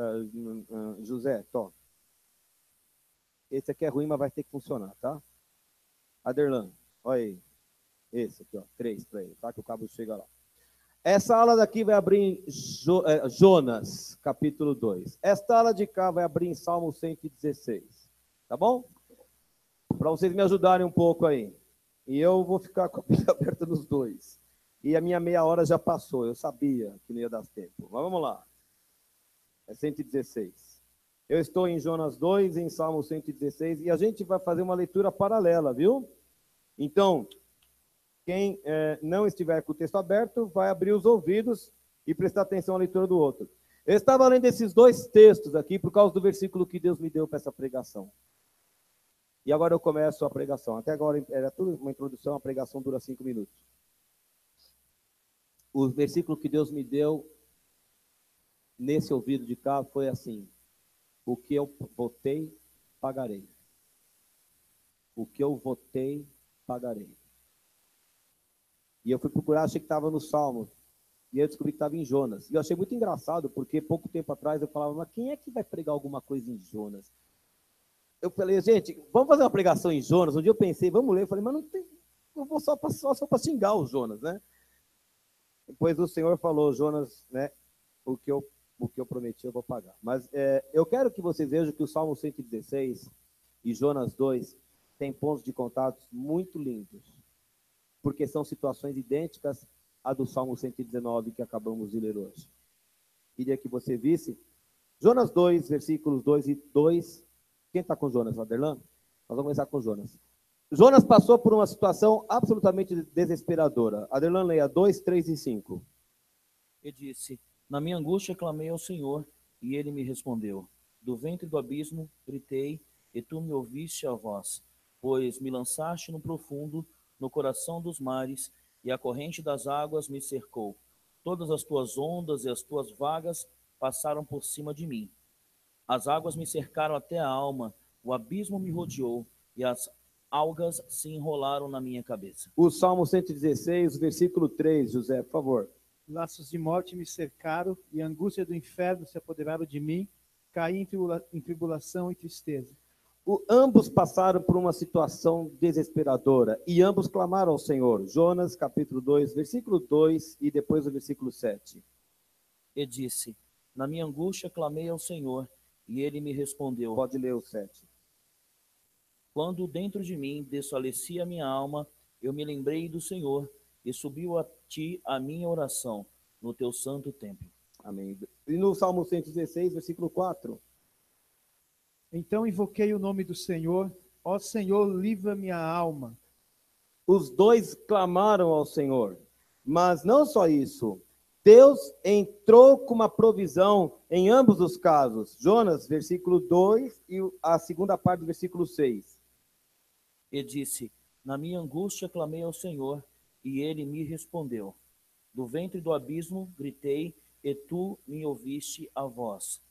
José, tó. Esse aqui é ruim, mas vai ter que funcionar, tá? Aderlan, olha aí. Esse aqui, ó. 3 para ele, tá? Que o cabo chega lá. Essa aula daqui vai abrir em Jonas, capítulo 2. Esta aula de cá vai abrir em Salmo 116. Tá bom? Para vocês me ajudarem um pouco aí. E eu vou ficar com a Bíblia aberta nos 2. E a minha meia hora já passou. Eu sabia que não ia dar tempo. Mas vamos lá. É 116. Eu estou em Jonas 2, em Salmo 116. E a gente vai fazer uma leitura paralela, viu? Então, quem não estiver com o texto aberto, vai abrir os ouvidos e prestar atenção à leitura do outro. Eu estava lendo esses 2 textos aqui por causa do versículo que Deus me deu para essa pregação. E agora eu começo a pregação. Até agora era tudo uma introdução, a pregação dura 5 minutos. O versículo que Deus me deu nesse ouvido de cá foi assim: o que eu votei, pagarei. O que eu votei, pagarei. E eu fui procurar, achei que estava no Salmo. E eu descobri que estava em Jonas. E eu achei muito engraçado, porque pouco tempo atrás eu falava, mas quem é que vai pregar alguma coisa em Jonas? Eu falei, gente, vamos fazer uma pregação em Jonas? Um dia eu pensei, vamos ler. Eu falei, mas não tem, eu vou só para xingar o Jonas, né? Depois o Senhor falou, Jonas, né? O que eu prometi eu vou pagar. Mas eu quero que vocês vejam que o Salmo 116 e Jonas 2 têm pontos de contato muito lindos. Porque são situações idênticas à do Salmo 119 que acabamos de ler hoje. Queria que você visse Jonas 2, versículos 2 e 2. Quem está com Jonas, Aderlan? Nós vamos começar com Jonas. Jonas passou por uma situação absolutamente desesperadora. Aderlan, leia 2, 3 e 5. E disse, na minha angústia clamei ao Senhor, e ele me respondeu. Do ventre do abismo gritei, e tu me ouviste a voz, pois me lançaste no profundo, no coração dos mares, e a corrente das águas me cercou. Todas as tuas ondas e as tuas vagas passaram por cima de mim. As águas me cercaram até a alma, o abismo me rodeou, e as algas se enrolaram na minha cabeça. O Salmo 116, versículo 3, José, por favor. Laços de morte me cercaram, e a angústia do inferno se apoderaram de mim. Caí em tribulação e tristeza. Ambos passaram por uma situação desesperadora, e ambos clamaram ao Senhor. Jonas, capítulo 2, versículo 2, e depois o versículo 7. E disse, na minha angústia clamei ao Senhor, e ele me respondeu. Pode ler o 7. Quando dentro de mim desfalecia a minha alma, eu me lembrei do Senhor, e subiu a ti a minha oração, no teu santo templo. Amém. E no Salmo 116, versículo 4. Então invoquei o nome do Senhor. Ó Senhor, livra-me a alma. Os 2 clamaram ao Senhor. Mas não só isso. Deus entrou com uma provisão em ambos os casos. Jonas, versículo 2 e a segunda parte do versículo 6. E disse, na minha angústia clamei ao Senhor, e ele me respondeu. Do ventre do abismo gritei, e tu me ouviste a voz.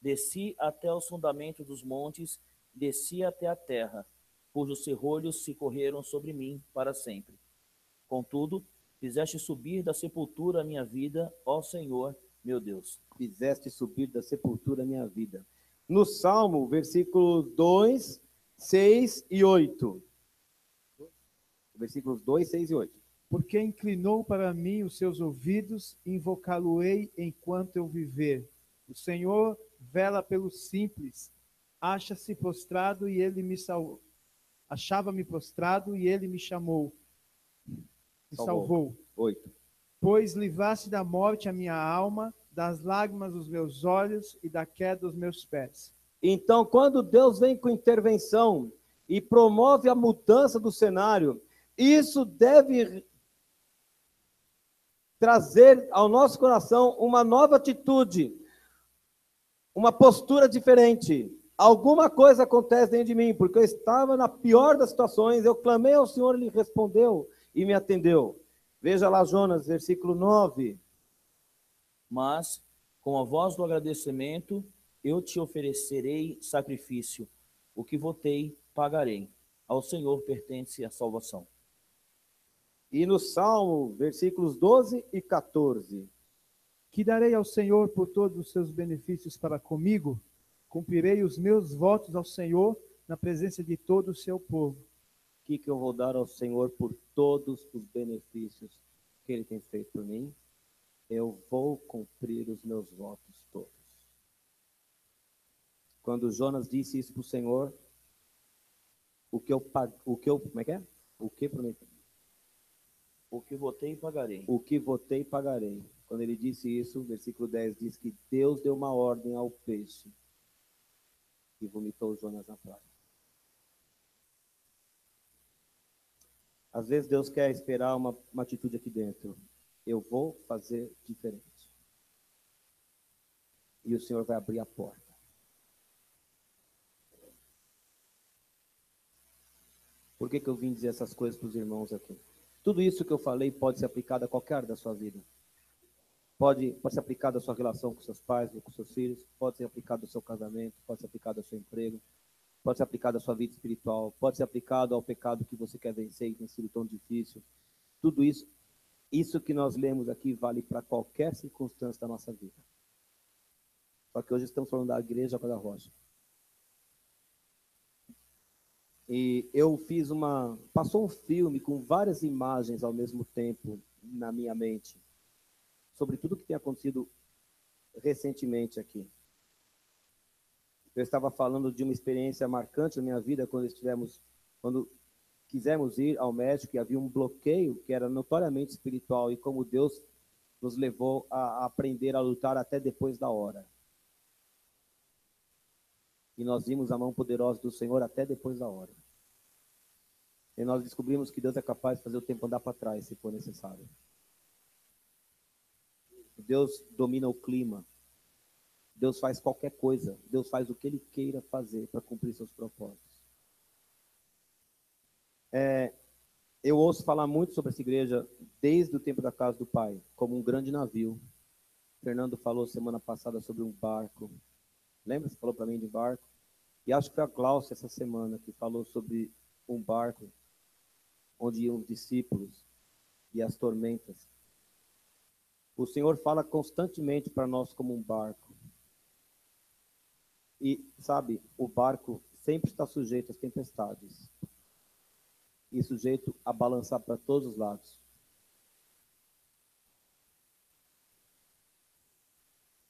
Desci até os fundamentos dos montes, desci até a terra, cujos serrolhos se correram sobre mim para sempre. Contudo, fizeste subir da sepultura a minha vida, ó Senhor, meu Deus. Fizeste subir da sepultura a minha vida. No Salmo, versículos 2, 6 e 8. Versículos 2, 6 e 8. Porque inclinou para mim os seus ouvidos, invocá-lo-ei enquanto eu viver. O Senhor vela pelos simples, acha-se prostrado e ele me salvou. Achava-me prostrado e ele me chamou. Me salvou. 8. Pois livraste da morte a minha alma, das lágrimas os meus olhos e da queda os meus pés. Então, quando Deus vem com intervenção e promove a mudança do cenário, isso deve trazer ao nosso coração uma nova atitude, uma postura diferente. Alguma coisa acontece dentro de mim, porque eu estava na pior das situações, eu clamei ao Senhor, Ele respondeu e me atendeu. Veja lá Jonas, versículo 9. Mas, com a voz do agradecimento, eu te oferecerei sacrifício. O que votei, pagarei. Ao Senhor pertence a salvação. E no Salmo, versículos 12 e 14. Que darei ao Senhor por todos os seus benefícios para comigo? Cumprirei os meus votos ao Senhor na presença de todo o seu povo. O que eu vou dar ao Senhor por todos os benefícios que Ele tem feito por mim? Eu vou cumprir os meus votos todos. Quando Jonas disse isso para o Senhor, como é que é? O que prometi? O que votei, pagarei. O que votei, pagarei. Quando ele disse isso, o versículo 10 diz que Deus deu uma ordem ao peixe e vomitou Jonas na praia. Às vezes Deus quer esperar uma atitude aqui dentro. Eu vou fazer diferente. E o Senhor vai abrir a porta. Por que eu vim dizer essas coisas para os irmãos aqui? Tudo isso que eu falei pode ser aplicado a qualquer área da sua vida. Pode ser aplicado à sua relação com seus pais, com seus filhos, pode ser aplicado ao seu casamento, pode ser aplicado ao seu emprego, pode ser aplicado à sua vida espiritual, pode ser aplicado ao pecado que você quer vencer e tem sido tão difícil. Tudo isso que nós lemos aqui vale para qualquer circunstância da nossa vida. Só que hoje estamos falando da igreja da Rocha. E eu passou um filme com várias imagens ao mesmo tempo na minha mente, sobre tudo que tem acontecido recentemente aqui. Eu estava falando de uma experiência marcante na minha vida quando quisemos ir ao médico e havia um bloqueio que era notoriamente espiritual e como Deus nos levou a aprender a lutar até depois da hora. E nós vimos a mão poderosa do Senhor até depois da hora. E nós descobrimos que Deus é capaz de fazer o tempo andar para trás, se for necessário. Deus domina o clima. Deus faz qualquer coisa. Deus faz o que Ele queira fazer para cumprir seus propósitos. Eu ouço falar muito sobre essa igreja desde o tempo da casa do Pai, como um grande navio. Fernando falou semana passada sobre um barco. Lembra? Você falou para mim de barco? E acho que foi a Cláudia essa semana que falou sobre um barco onde iam os discípulos e as tormentas. O Senhor fala constantemente para nós como um barco. E, sabe, o barco sempre está sujeito às tempestades. E sujeito a balançar para todos os lados.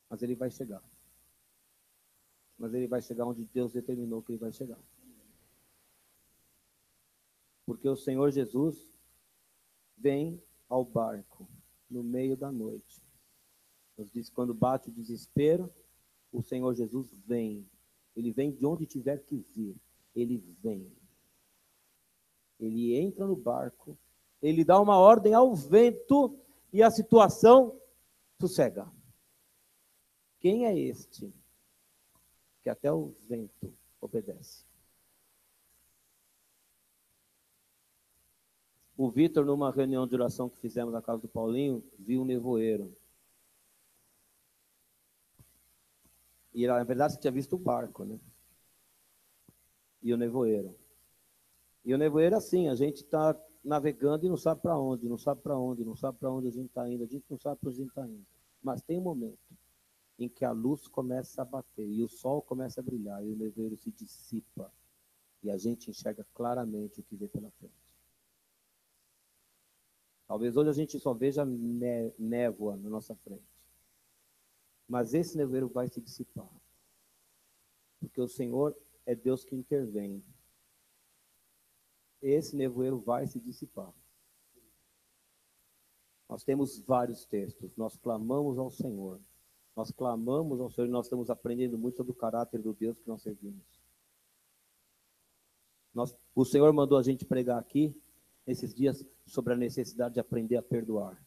Mas ele vai chegar. Mas ele vai chegar onde Deus determinou que ele vai chegar. Porque o Senhor Jesus vem ao barco no meio da noite. Nos diz que quando bate o desespero, o Senhor Jesus vem. Ele vem de onde tiver que vir. Ele vem. Ele entra no barco, ele dá uma ordem ao vento e a situação sossega. Quem é este que até o vento obedece? O Vitor, numa reunião de oração que fizemos na casa do Paulinho, viu um nevoeiro. E na verdade você tinha visto o barco, né? E o nevoeiro. E o nevoeiro assim, a gente está navegando e não sabe para onde, não sabe para onde, não sabe para onde a gente está indo, a gente não sabe para onde a gente está indo. Mas tem um momento em que a luz começa a bater e o sol começa a brilhar e o nevoeiro se dissipa e a gente enxerga claramente o que vê pela frente. Talvez hoje a gente só veja névoa na nossa frente. Mas esse nevoeiro vai se dissipar. Porque o Senhor é Deus que intervém. Esse nevoeiro vai se dissipar. Nós temos vários textos. Nós clamamos ao Senhor. Nós clamamos ao Senhor e nós estamos aprendendo muito sobre o caráter do Deus que nós servimos. O Senhor mandou a gente pregar aqui, nesses dias, sobre a necessidade de aprender a perdoar.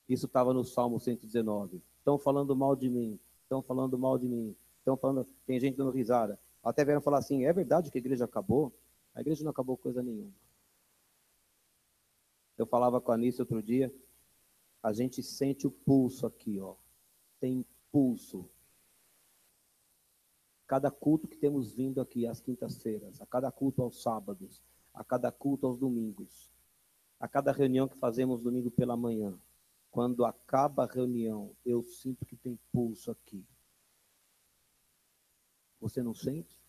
Isso estava no Salmo 119. Estão falando mal de mim. Estão falando mal de mim. Estão falando, tem gente dando risada. Até vieram falar assim, é verdade que a igreja acabou? A igreja não acabou coisa nenhuma. Eu falava com a Anice outro dia, a gente sente o pulso aqui, ó. Tem pulso. Cada culto que temos vindo aqui às quintas-feiras, a cada culto aos sábados, a cada culto aos domingos, a cada reunião que fazemos domingo pela manhã. Quando acaba a reunião, eu sinto que tem pulso aqui. Você não sente?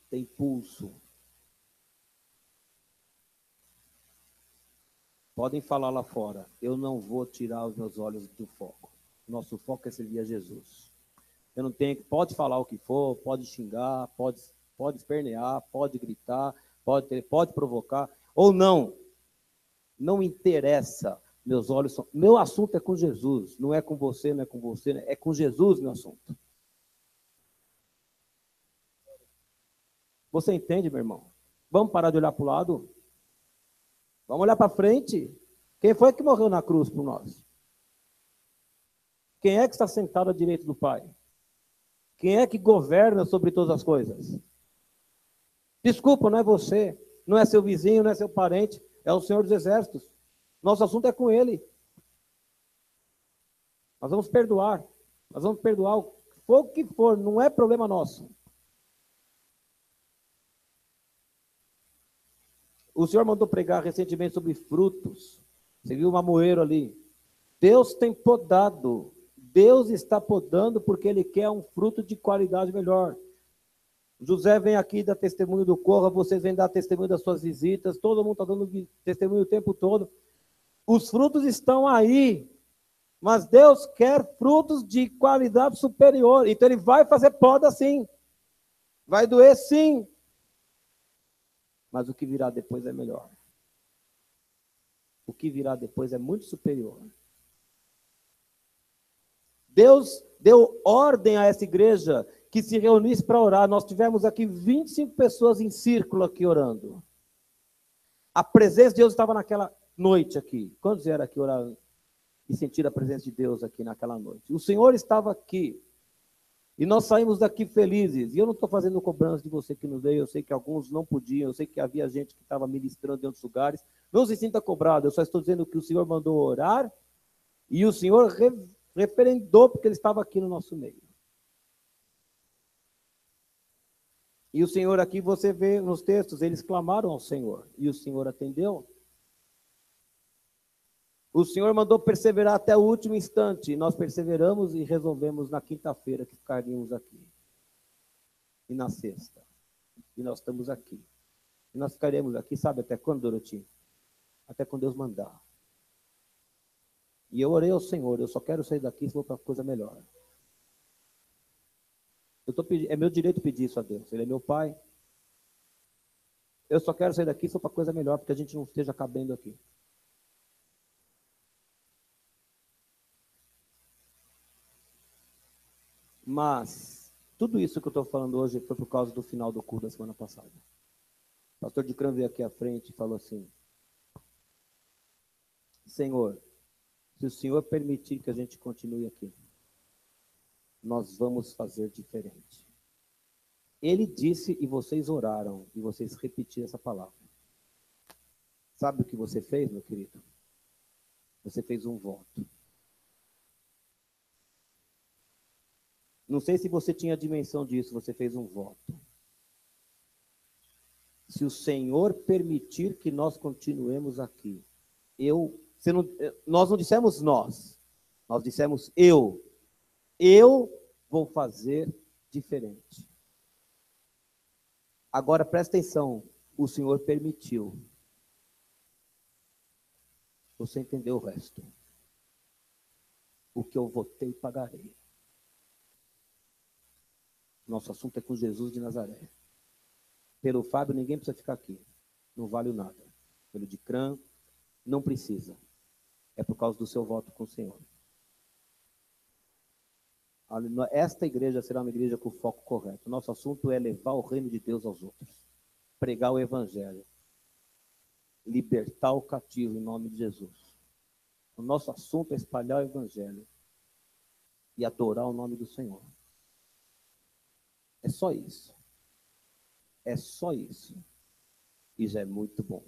Tem pulso. Podem falar lá fora. Eu não vou tirar os meus olhos do foco. Nosso foco é servir a Jesus. Eu não tenho, pode falar o que for, pode xingar, pode espernear, pode gritar, pode provocar, ou não. Não interessa. Meus olhos são. Meu assunto é com Jesus. Não é com você, não é com você, é com Jesus meu assunto. Você entende, meu irmão? Vamos parar de olhar para o lado? Vamos olhar para frente. Quem foi que morreu na cruz por nós? Quem é que está sentado à direita do Pai? Quem é que governa sobre todas as coisas? Desculpa, não é você, não é seu vizinho, não é seu parente, é o Senhor dos Exércitos. Nosso assunto é com Ele. Nós vamos perdoar. Nós vamos perdoar o que for, não é problema nosso. O Senhor mandou pregar recentemente sobre frutos. Você viu o mamoeiro ali. Deus tem podado. Deus está podando porque Ele quer um fruto de qualidade melhor. José vem aqui dar testemunho do Corra, vocês vêm dar testemunho das suas visitas, todo mundo está dando testemunho o tempo todo. Os frutos estão aí, mas Deus quer frutos de qualidade superior. Então Ele vai fazer poda sim. Vai doer sim. Mas o que virá depois é melhor. O que virá depois é muito superior. Deus deu ordem a essa igreja que se reunisse para orar. Nós tivemos aqui 25 pessoas em círculo aqui orando. A presença de Deus estava naquela noite aqui. Quantos vieram aqui orar e sentir a presença de Deus aqui naquela noite? O Senhor estava aqui. E nós saímos daqui felizes. E eu não estou fazendo cobrança de você que nos veio. Eu sei que alguns não podiam. Eu sei que havia gente que estava ministrando em outros lugares. Não se sinta cobrado. Eu só estou dizendo que o Senhor mandou orar. E o Senhor referendou porque Ele estava aqui no nosso meio. E o Senhor aqui, você vê nos textos, eles clamaram ao Senhor. E o Senhor atendeu. O Senhor mandou perseverar até o último instante. Nós perseveramos e resolvemos na quinta-feira que ficaríamos aqui. E na sexta. E nós estamos aqui. E nós ficaremos aqui, sabe até quando, Doroti? Até quando Deus mandar. E eu orei ao Senhor, eu só quero sair daqui se for para coisa melhor. É meu direito pedir isso a Deus. Ele é meu Pai. Eu só quero sair daqui se for para coisa melhor, porque a gente não esteja cabendo aqui. Mas, tudo isso que eu estou falando hoje foi por causa do final do culto da semana passada. O pastor de Cram veio aqui à frente e falou assim: Senhor, se o Senhor permitir que a gente continue aqui, nós vamos fazer diferente. Ele disse e vocês oraram, e vocês repetiram essa palavra. Sabe o que você fez, meu querido? Você fez um voto. Não sei se você tinha dimensão disso, você fez um voto. Se o Senhor permitir que nós continuemos aqui, nós não dissemos nós dissemos eu vou fazer diferente. Agora presta atenção, o Senhor permitiu. Você entendeu o resto. O que eu votei, pagarei. Nosso assunto é com Jesus de Nazaré. Pelo Fábio, ninguém precisa ficar aqui. Não vale nada. Pelo Dicran, não precisa. É por causa do seu voto com o Senhor. Esta igreja será uma igreja com o foco correto. Nosso assunto é levar o reino de Deus aos outros. Pregar o evangelho. Libertar o cativo em nome de Jesus. O nosso assunto é espalhar o evangelho. E adorar o nome do Senhor. É só isso. É só isso. E já é muito bom.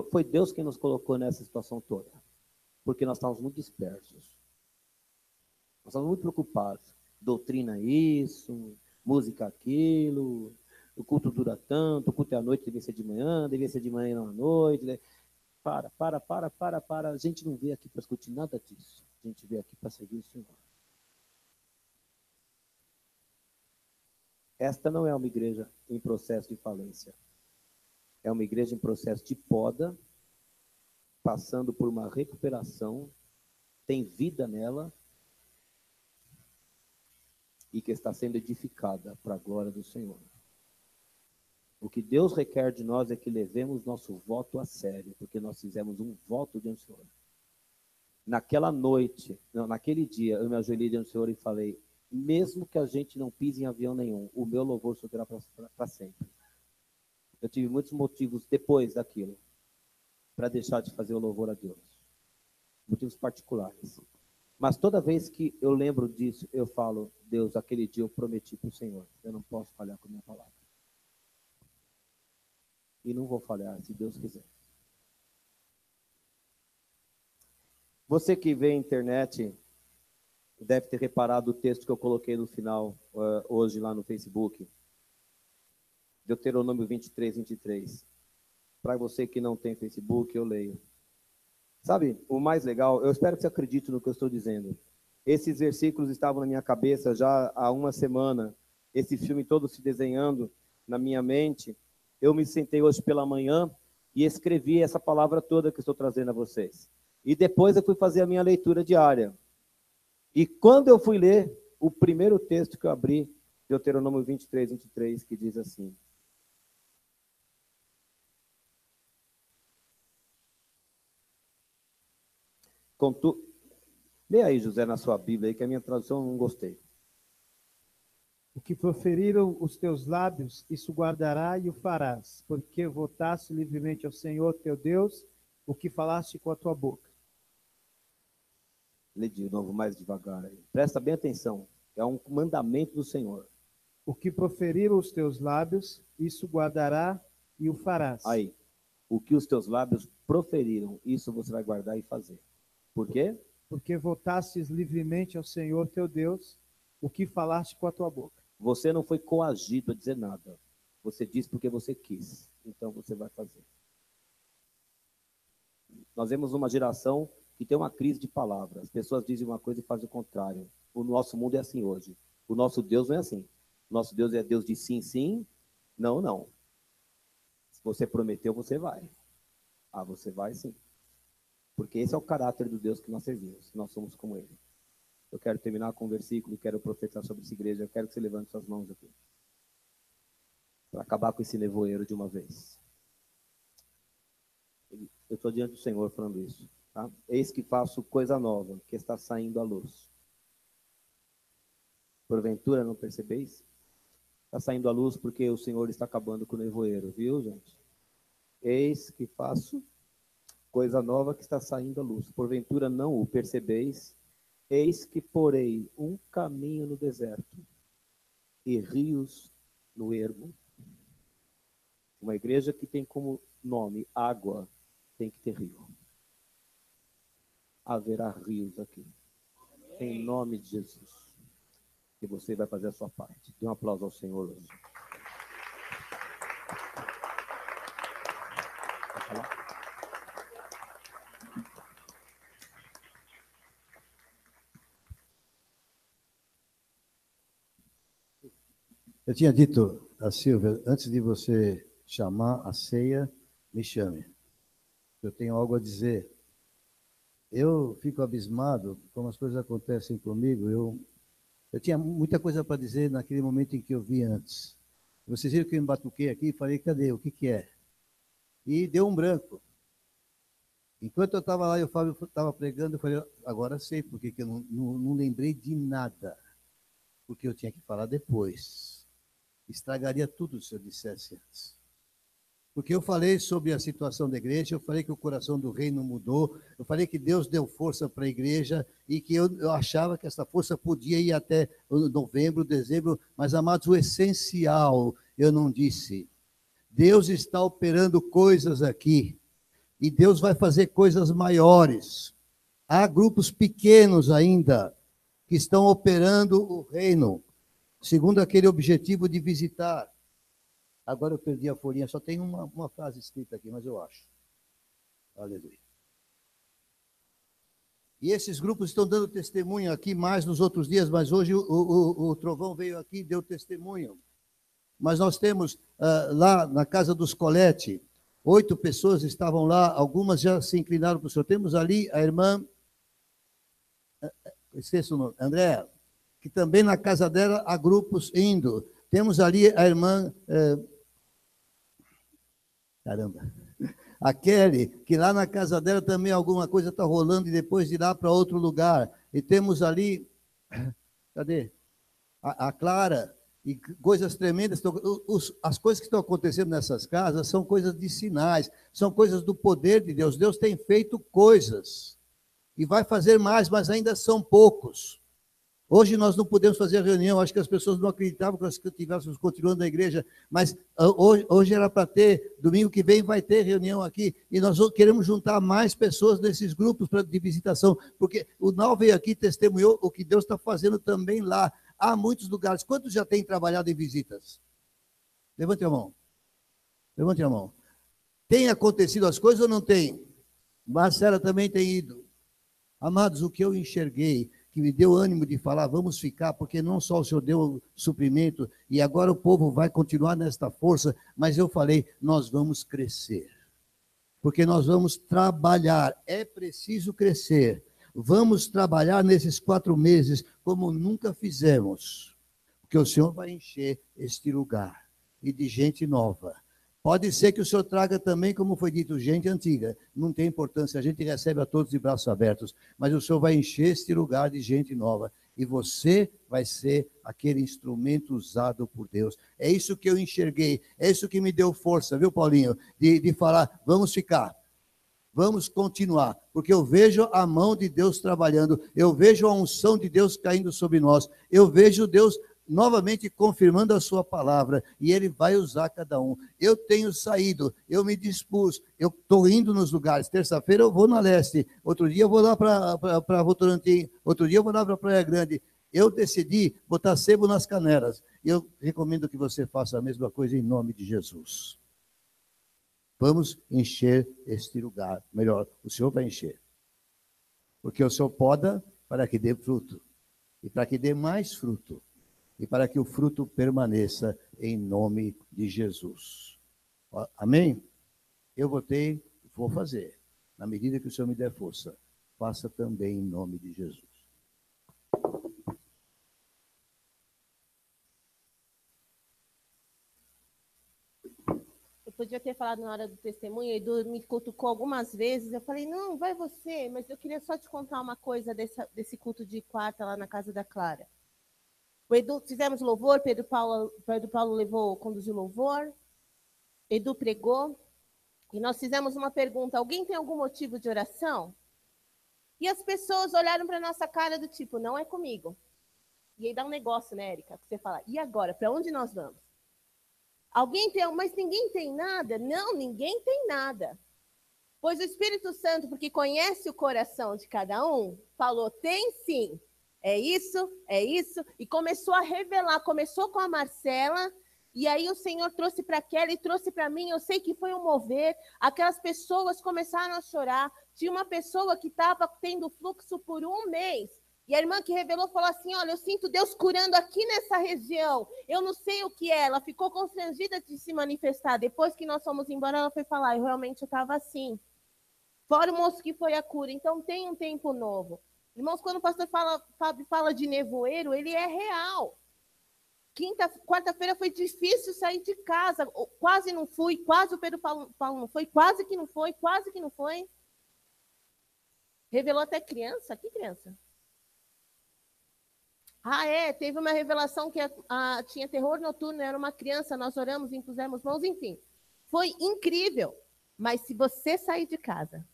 Foi Deus quem nos colocou nessa situação toda. Porque nós estávamos muito dispersos. Nós estávamos muito preocupados. Doutrina isso, música aquilo, o culto dura tanto, o culto é à noite, devia ser de manhã e não à noite. Para. A gente não veio aqui para discutir nada disso. A gente veio aqui para servir o Senhor. Esta não é uma igreja em processo de falência. É uma igreja em processo de poda, passando por uma recuperação, tem vida nela e que está sendo edificada para a glória do Senhor. O que Deus requer de nós é que levemos nosso voto a sério, porque nós fizemos um voto diante do Senhor. Naquele dia, eu me ajoelhei diante do Senhor e falei, mesmo que a gente não pise em avião nenhum, o meu louvor subirá para sempre. Eu tive muitos motivos depois daquilo para deixar de fazer o louvor a Deus. Motivos particulares. Mas toda vez que eu lembro disso, eu falo, Deus, aquele dia eu prometi para o Senhor, eu não posso falhar com a minha palavra. E não vou falhar, se Deus quiser. Você que vê a internet deve ter reparado o texto que eu coloquei no final, hoje lá no Facebook. Deuteronômio 23. Para você que não tem Facebook, eu leio. Sabe, o mais legal, eu espero que você acredite no que eu estou dizendo. Esses versículos estavam na minha cabeça já há uma semana, esse filme todo se desenhando na minha mente. Eu me sentei hoje pela manhã e escrevi essa palavra toda que estou trazendo a vocês. E depois eu fui fazer a minha leitura diária. E quando eu fui ler o primeiro texto que eu abri, Deuteronômio 23, que diz assim: Lê aí, José, na sua Bíblia, aí, que a minha tradução eu não gostei. O que proferiram os teus lábios, isso guardará e o farás, porque votaste livremente ao Senhor teu Deus, o que falaste com a tua boca. Lê de novo, mais devagar aí. Presta bem atenção, é um mandamento do Senhor. O que proferiram os teus lábios, isso guardará e o farás. Aí, o que os teus lábios proferiram, isso você vai guardar e fazer. Por quê? Porque votastes livremente ao Senhor teu Deus, o que falaste com a tua boca. Você não foi coagido a dizer nada. Você disse porque você quis. Então você vai fazer. Nós vemos uma geração que tem uma crise de palavras. As pessoas dizem uma coisa e fazem o contrário. O nosso mundo é assim hoje. O nosso Deus não é assim. O nosso Deus é Deus de sim, sim, não, não. Se você prometeu, você vai. Ah, você vai sim. Porque esse é o caráter do Deus que nós servimos. Nós somos como Ele. Eu quero terminar com um versículo, quero profetizar sobre essa igreja. Eu quero que você levante suas mãos aqui. Para acabar com esse nevoeiro de uma vez. Eu estou diante do Senhor falando isso. Tá? Eis que faço coisa nova, que está saindo à luz. Porventura não percebeis? Está saindo à luz porque o Senhor está acabando com o nevoeiro, viu, gente? Eis que faço coisa nova que está saindo à luz. Porventura não o percebeis? Eis que porei um caminho no deserto e rios no ermo. Uma igreja que tem como nome água, tem que ter rio. Haverá rios aqui. Em nome de Jesus. E você vai fazer a sua parte. Dê um aplauso ao Senhor hoje. Eu tinha dito a Silvia, antes de você chamar a ceia, me chame. Eu tenho algo a dizer. Eu fico abismado como as coisas acontecem comigo. Eu tinha muita coisa para dizer naquele momento em que eu vi antes. Vocês viram que eu embatuquei aqui e falei, cadê? O que é? E deu um branco. Enquanto eu estava lá e o Fábio estava pregando, eu falei, agora sei porque que eu não lembrei de nada. Porque eu tinha que falar depois. Estragaria tudo se eu dissesse antes. Porque eu falei sobre a situação da igreja, eu falei que o coração do reino mudou, eu falei que Deus deu força para a igreja e que eu achava que essa força podia ir até novembro, dezembro, mas, amados, o essencial eu não disse. Deus está operando coisas aqui e Deus vai fazer coisas maiores. Há grupos pequenos ainda que estão operando o reino, segundo aquele objetivo de visitar. Agora eu perdi a folhinha, só tem uma frase escrita aqui, mas eu acho. Aleluia. E esses grupos estão dando testemunho aqui mais nos outros dias, mas hoje o Trovão veio aqui e deu testemunho. Mas nós temos lá na casa dos Colete, 8 pessoas estavam lá, algumas já se inclinaram para o Senhor. Temos ali a irmã, esqueço o nome, Andréa, que também na casa dela há grupos indo. Temos ali a irmã, a Kelly, que lá na casa dela também alguma coisa está rolando e depois de lá para outro lugar. E temos ali, cadê? A Clara, e coisas tremendas. As coisas que estão acontecendo nessas casas são coisas de sinais, são coisas do poder de Deus. Deus tem feito coisas e vai fazer mais, mas ainda são poucos. Hoje nós não podemos fazer reunião, acho que as pessoas não acreditavam que nós estivéssemos continuando na igreja, mas hoje era para ter, domingo que vem vai ter reunião aqui, e nós queremos juntar mais pessoas nesses grupos de visitação, porque o Nau veio aqui e testemunhou o que Deus está fazendo também lá. Há muitos lugares. Quantos já têm trabalhado em visitas? Levante a mão. Levante a mão. Tem acontecido as coisas ou não tem? Marcela também tem ido. Amados, o que eu enxerguei, que me deu ânimo de falar, vamos ficar, porque não só o Senhor deu suprimento, e agora o povo vai continuar nesta força, mas eu falei, nós vamos crescer, porque nós vamos trabalhar, é preciso crescer, vamos trabalhar nesses 4 meses como nunca fizemos, porque o Senhor vai encher este lugar, e de gente nova. Pode ser que o Senhor traga também, como foi dito, gente antiga. Não tem importância, a gente recebe a todos de braços abertos. Mas o Senhor vai encher este lugar de gente nova. E você vai ser aquele instrumento usado por Deus. É isso que eu enxerguei. É isso que me deu força, viu, Paulinho? De falar, vamos ficar. Vamos continuar. Porque eu vejo a mão de Deus trabalhando. Eu vejo a unção de Deus caindo sobre nós. Eu vejo Deus novamente confirmando a sua palavra, e ele vai usar cada um. Eu tenho saído, eu me dispus, eu estou indo nos lugares. Terça-feira eu vou na Leste, outro dia eu vou lá para Votorantim, outro dia eu vou lá para Praia Grande. Eu decidi botar sebo nas canelas. Eu recomendo que você faça a mesma coisa em nome de Jesus. Vamos encher este lugar. Melhor, o Senhor vai encher. Porque o Senhor poda para que dê fruto, e para que dê mais fruto, e para que o fruto permaneça em nome de Jesus. Amém? Eu vou fazer. Na medida que o Senhor me der força, faça também em nome de Jesus. Eu podia ter falado na hora do testemunho, Edu me cutucou algumas vezes, eu falei, não, vai você, mas eu queria só te contar uma coisa desse culto de quarta lá na casa da Clara. O Edu, fizemos louvor, Pedro Paulo conduziu louvor, Edu pregou, e nós fizemos uma pergunta, alguém tem algum motivo de oração? E as pessoas olharam para a nossa cara do tipo, não é comigo. E aí dá um negócio, né, Érica? Que você fala, e agora? Para onde nós vamos? Alguém tem, mas ninguém tem nada? Não, ninguém tem nada. Pois o Espírito Santo, porque conhece o coração de cada um, falou, tem sim. É isso, e começou a revelar, começou com a Marcela, e aí o Senhor trouxe para Kelly, trouxe para mim, eu sei que foi um mover, aquelas pessoas começaram a chorar, tinha uma pessoa que estava tendo fluxo por 1 mês, e a irmã que revelou falou assim, olha, eu sinto Deus curando aqui nessa região, eu não sei o que é, ela ficou constrangida de se manifestar, depois que nós fomos embora, ela foi falar, eu realmente estava assim, fora o moço que foi a cura, então tem um tempo novo. Irmãos, quando o pastor Fábio fala de nevoeiro, ele é real. Quarta-feira foi difícil sair de casa. Quase não fui, quase o Pedro Paulo não foi, quase que não foi, quase que não foi. Revelou até criança? Que criança? Ah, é, teve uma revelação que tinha terror noturno, era uma criança, nós oramos, impusemos mãos, enfim. Foi incrível. Mas se você sair de casa,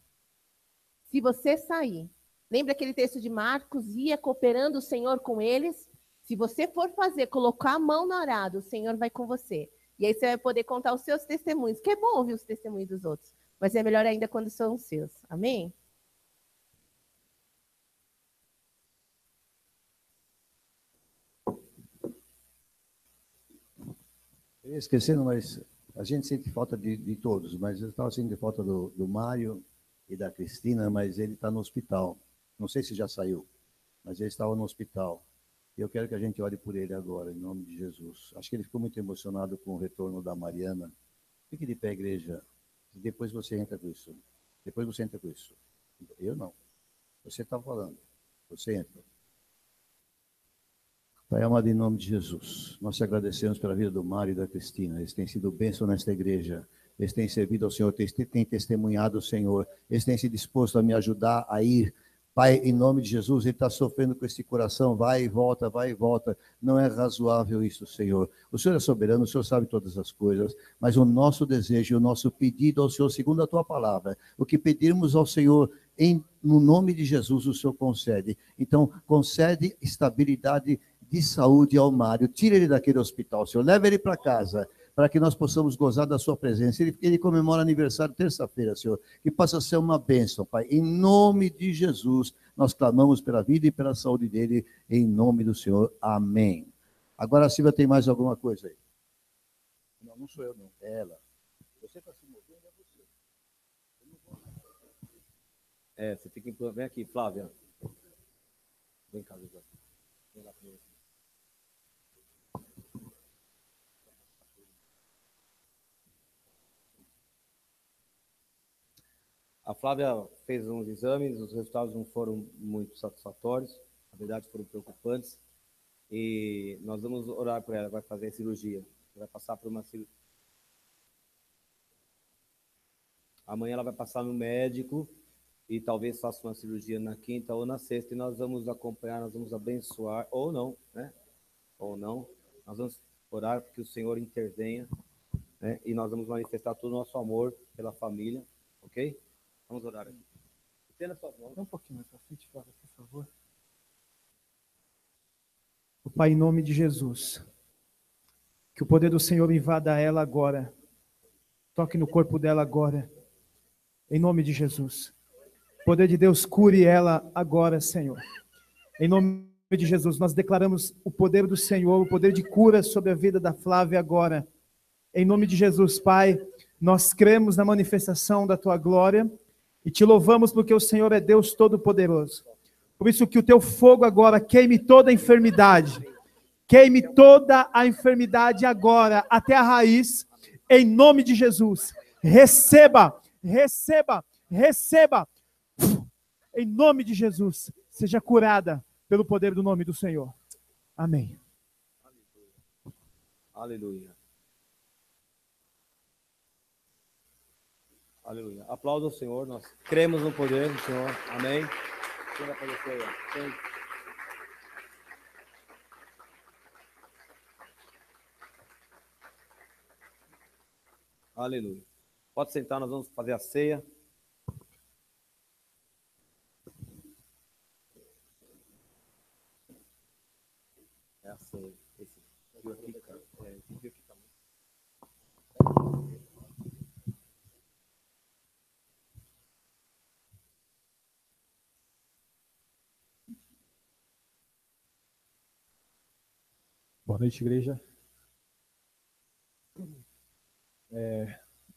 se você sair, lembra aquele texto de Marcos, ia cooperando o Senhor com eles? Se você for fazer, colocar a mão no arado, o Senhor vai com você. E aí você vai poder contar os seus testemunhos, que é bom ouvir os testemunhos dos outros, mas é melhor ainda quando são os seus. Amém? Eu ia esquecendo, mas a gente sente falta de todos, mas eu estava sentindo falta do Mário e da Cristina, mas ele está no hospital. Não sei se já saiu, mas ele estava no hospital. E eu quero que a gente ore por ele agora, em nome de Jesus. Acho que ele ficou muito emocionado com o retorno da Mariana. Fique de pé, igreja. E depois você entra com isso. Depois você entra com isso. Eu não. Você está falando. Você entra. Pai amado, em nome de Jesus, nós te agradecemos pela vida do Mário e da Cristina. Eles têm sido bênção nesta igreja. Eles têm servido ao Senhor, têm testemunhado o Senhor. Eles têm se disposto a me ajudar a ir. Pai, em nome de Jesus, ele está sofrendo com esse coração, vai e volta, vai e volta. Não é razoável isso, Senhor. O Senhor é soberano, o Senhor sabe todas as coisas, mas o nosso desejo, o nosso pedido ao Senhor, segundo a tua palavra, o que pedirmos ao Senhor, no nome de Jesus, o Senhor concede. Então, concede estabilidade de saúde ao Mário. Tira ele daquele hospital, Senhor. Leva ele para casa, para que nós possamos gozar da sua presença. Ele comemora aniversário terça-feira, Senhor. Que possa ser uma bênção, Pai. Em nome de Jesus, nós clamamos pela vida e pela saúde dele, em nome do Senhor. Amém. Agora a Silvia tem mais alguma coisa aí? Não, não sou eu, não. É ela. Você está se movendo, é você. Você fica em... Vem aqui, Flávia. Vem cá, José. Vem lá comigo. A Flávia fez uns exames, os resultados não foram muito satisfatórios, na verdade foram preocupantes, e nós vamos orar por ela, vai fazer a cirurgia, vai passar por uma cirurgia. Amanhã ela vai passar no médico e talvez faça uma cirurgia na quinta ou na sexta, e nós vamos acompanhar, nós vamos abençoar, ou não, né? Ou não, nós vamos orar que o Senhor intervenha, né? E nós vamos manifestar todo o nosso amor pela família, ok? Vamos orar aqui. Estenda suas mãos. Um pouquinho mais para frente, Flávia, por favor. O Pai, em nome de Jesus, que o poder do Senhor invada ela agora. Toque no corpo dela agora. Em nome de Jesus. O poder de Deus cure ela agora, Senhor. Em nome de Jesus, nós declaramos o poder do Senhor, o poder de cura sobre a vida da Flávia agora. Em nome de Jesus, Pai, nós cremos na manifestação da Tua glória e Te louvamos porque o Senhor é Deus Todo-Poderoso. Por isso que o Teu fogo agora queime toda a enfermidade. Queime toda a enfermidade agora, até a raiz, em nome de Jesus. Receba, receba, receba. Em nome de Jesus, seja curada pelo poder do nome do Senhor. Amém. Aleluia. Aleluia. Aplauda o Senhor, nós cremos no poder do Senhor. Amém. Quem vai aparecer aí? Quem? Aleluia. Pode sentar, nós vamos fazer a ceia. esse fio aqui, cara. Esse fio aqui tá muito. Boa noite, igreja.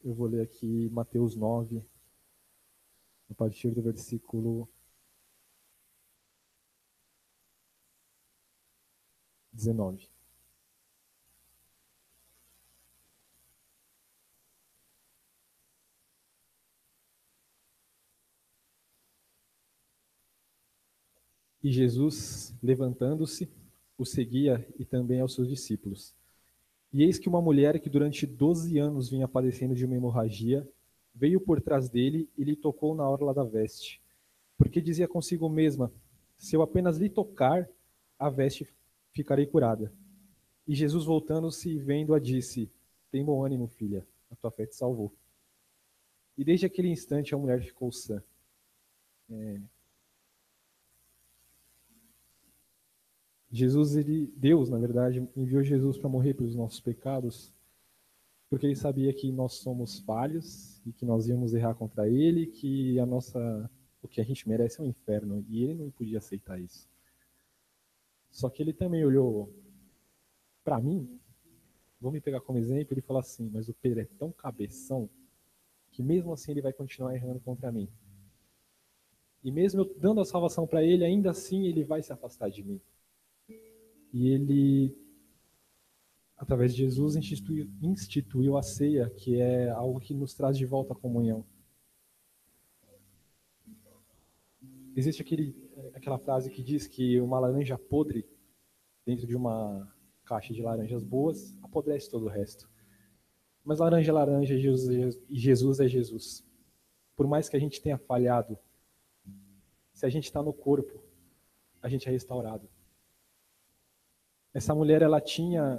Eu vou ler aqui Mateus 9, a partir do versículo 19. E Jesus, levantando-se, o seguia e também aos seus discípulos. E eis que uma mulher que durante 12 anos vinha padecendo de uma hemorragia, veio por trás dele e lhe tocou na orla da veste. Porque dizia consigo mesma, se eu apenas lhe tocar, a veste ficarei curada. E Jesus, voltando-se e vendo-a, disse, tem bom ânimo, filha, a tua fé te salvou. E desde aquele instante a mulher ficou sã. Deus, na verdade, enviou Jesus para morrer pelos nossos pecados, porque ele sabia que nós somos falhos e que nós íamos errar contra ele, que o que a gente merece é um inferno, e ele não podia aceitar isso. Só que ele também olhou para mim, vou me pegar como exemplo, e falar assim, mas o Pedro é tão cabeção que mesmo assim ele vai continuar errando contra mim. E mesmo eu dando a salvação para ele, ainda assim ele vai se afastar de mim. E ele, através de Jesus, instituiu a ceia, que é algo que nos traz de volta à comunhão. Existe aquela frase que diz que uma laranja podre dentro de uma caixa de laranjas boas apodrece todo o resto. Mas laranja é laranja e Jesus é Jesus. Por mais que a gente tenha falhado, se a gente está no corpo, a gente é restaurado. Essa mulher, ela tinha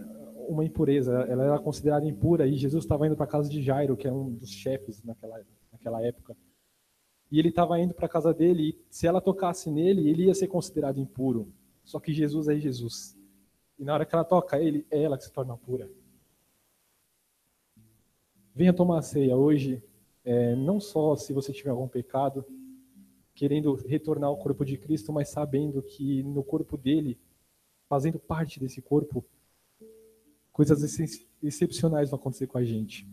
uma impureza, ela era considerada impura, e Jesus estava indo para a casa de Jairo, que é um dos chefes naquela época. E ele estava indo para a casa dele, e se ela tocasse nele, ele ia ser considerado impuro. Só que Jesus é Jesus. E na hora que ela toca ele, é ela que se torna pura. Venha tomar a ceia hoje, não só se você tiver algum pecado, querendo retornar ao corpo de Cristo, mas sabendo que no corpo dele, fazendo parte desse corpo, coisas excepcionais vão acontecer com a gente.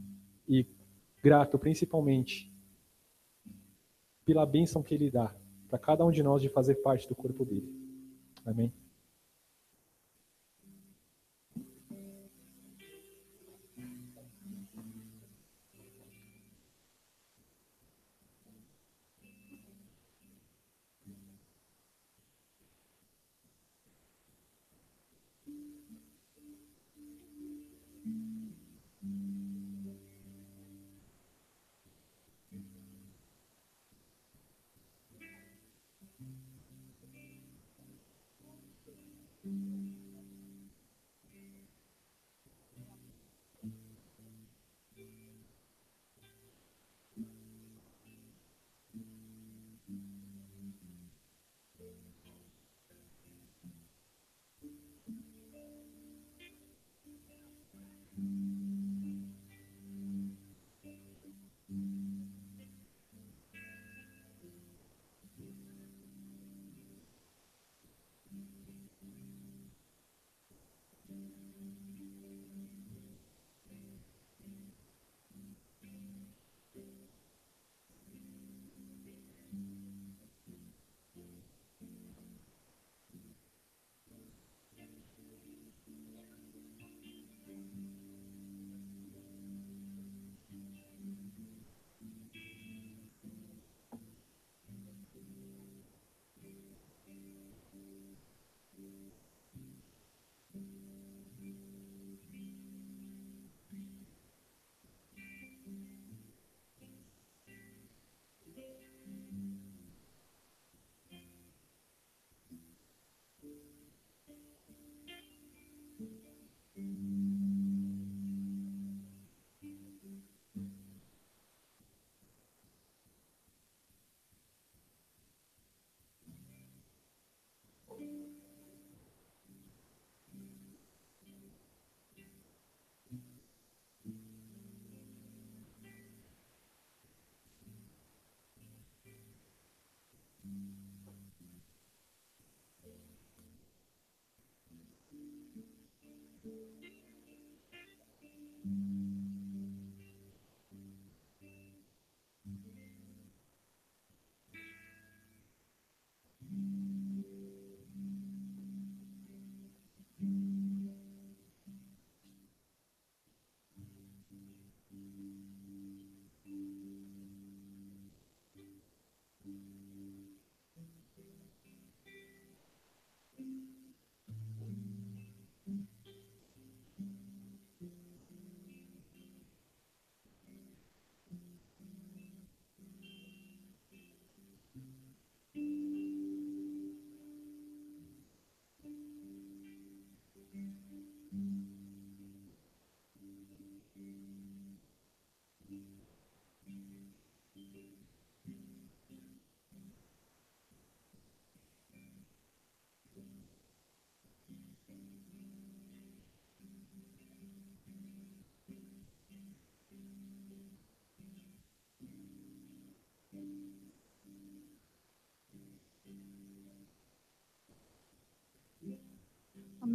E grato, principalmente, pela bênção que ele dá para cada um de nós de fazer parte do corpo dele. Amém?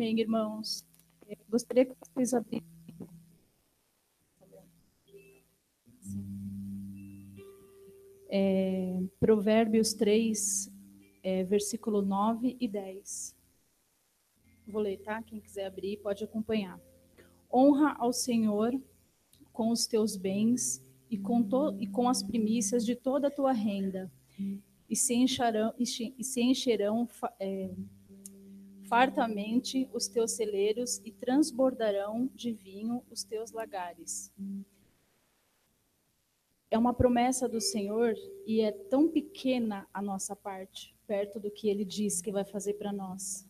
Amém, irmãos. Gostaria que vocês abrissem. Provérbios 3, versículo 9 e 10. Vou ler, tá? Quem quiser abrir pode acompanhar. Honra ao Senhor com os teus bens e com as primícias de toda a tua renda, e se encherão fartamente os teus celeiros e transbordarão de vinho os teus lagares. É uma promessa do Senhor e é tão pequena a nossa parte, perto do que Ele diz que vai fazer para nós.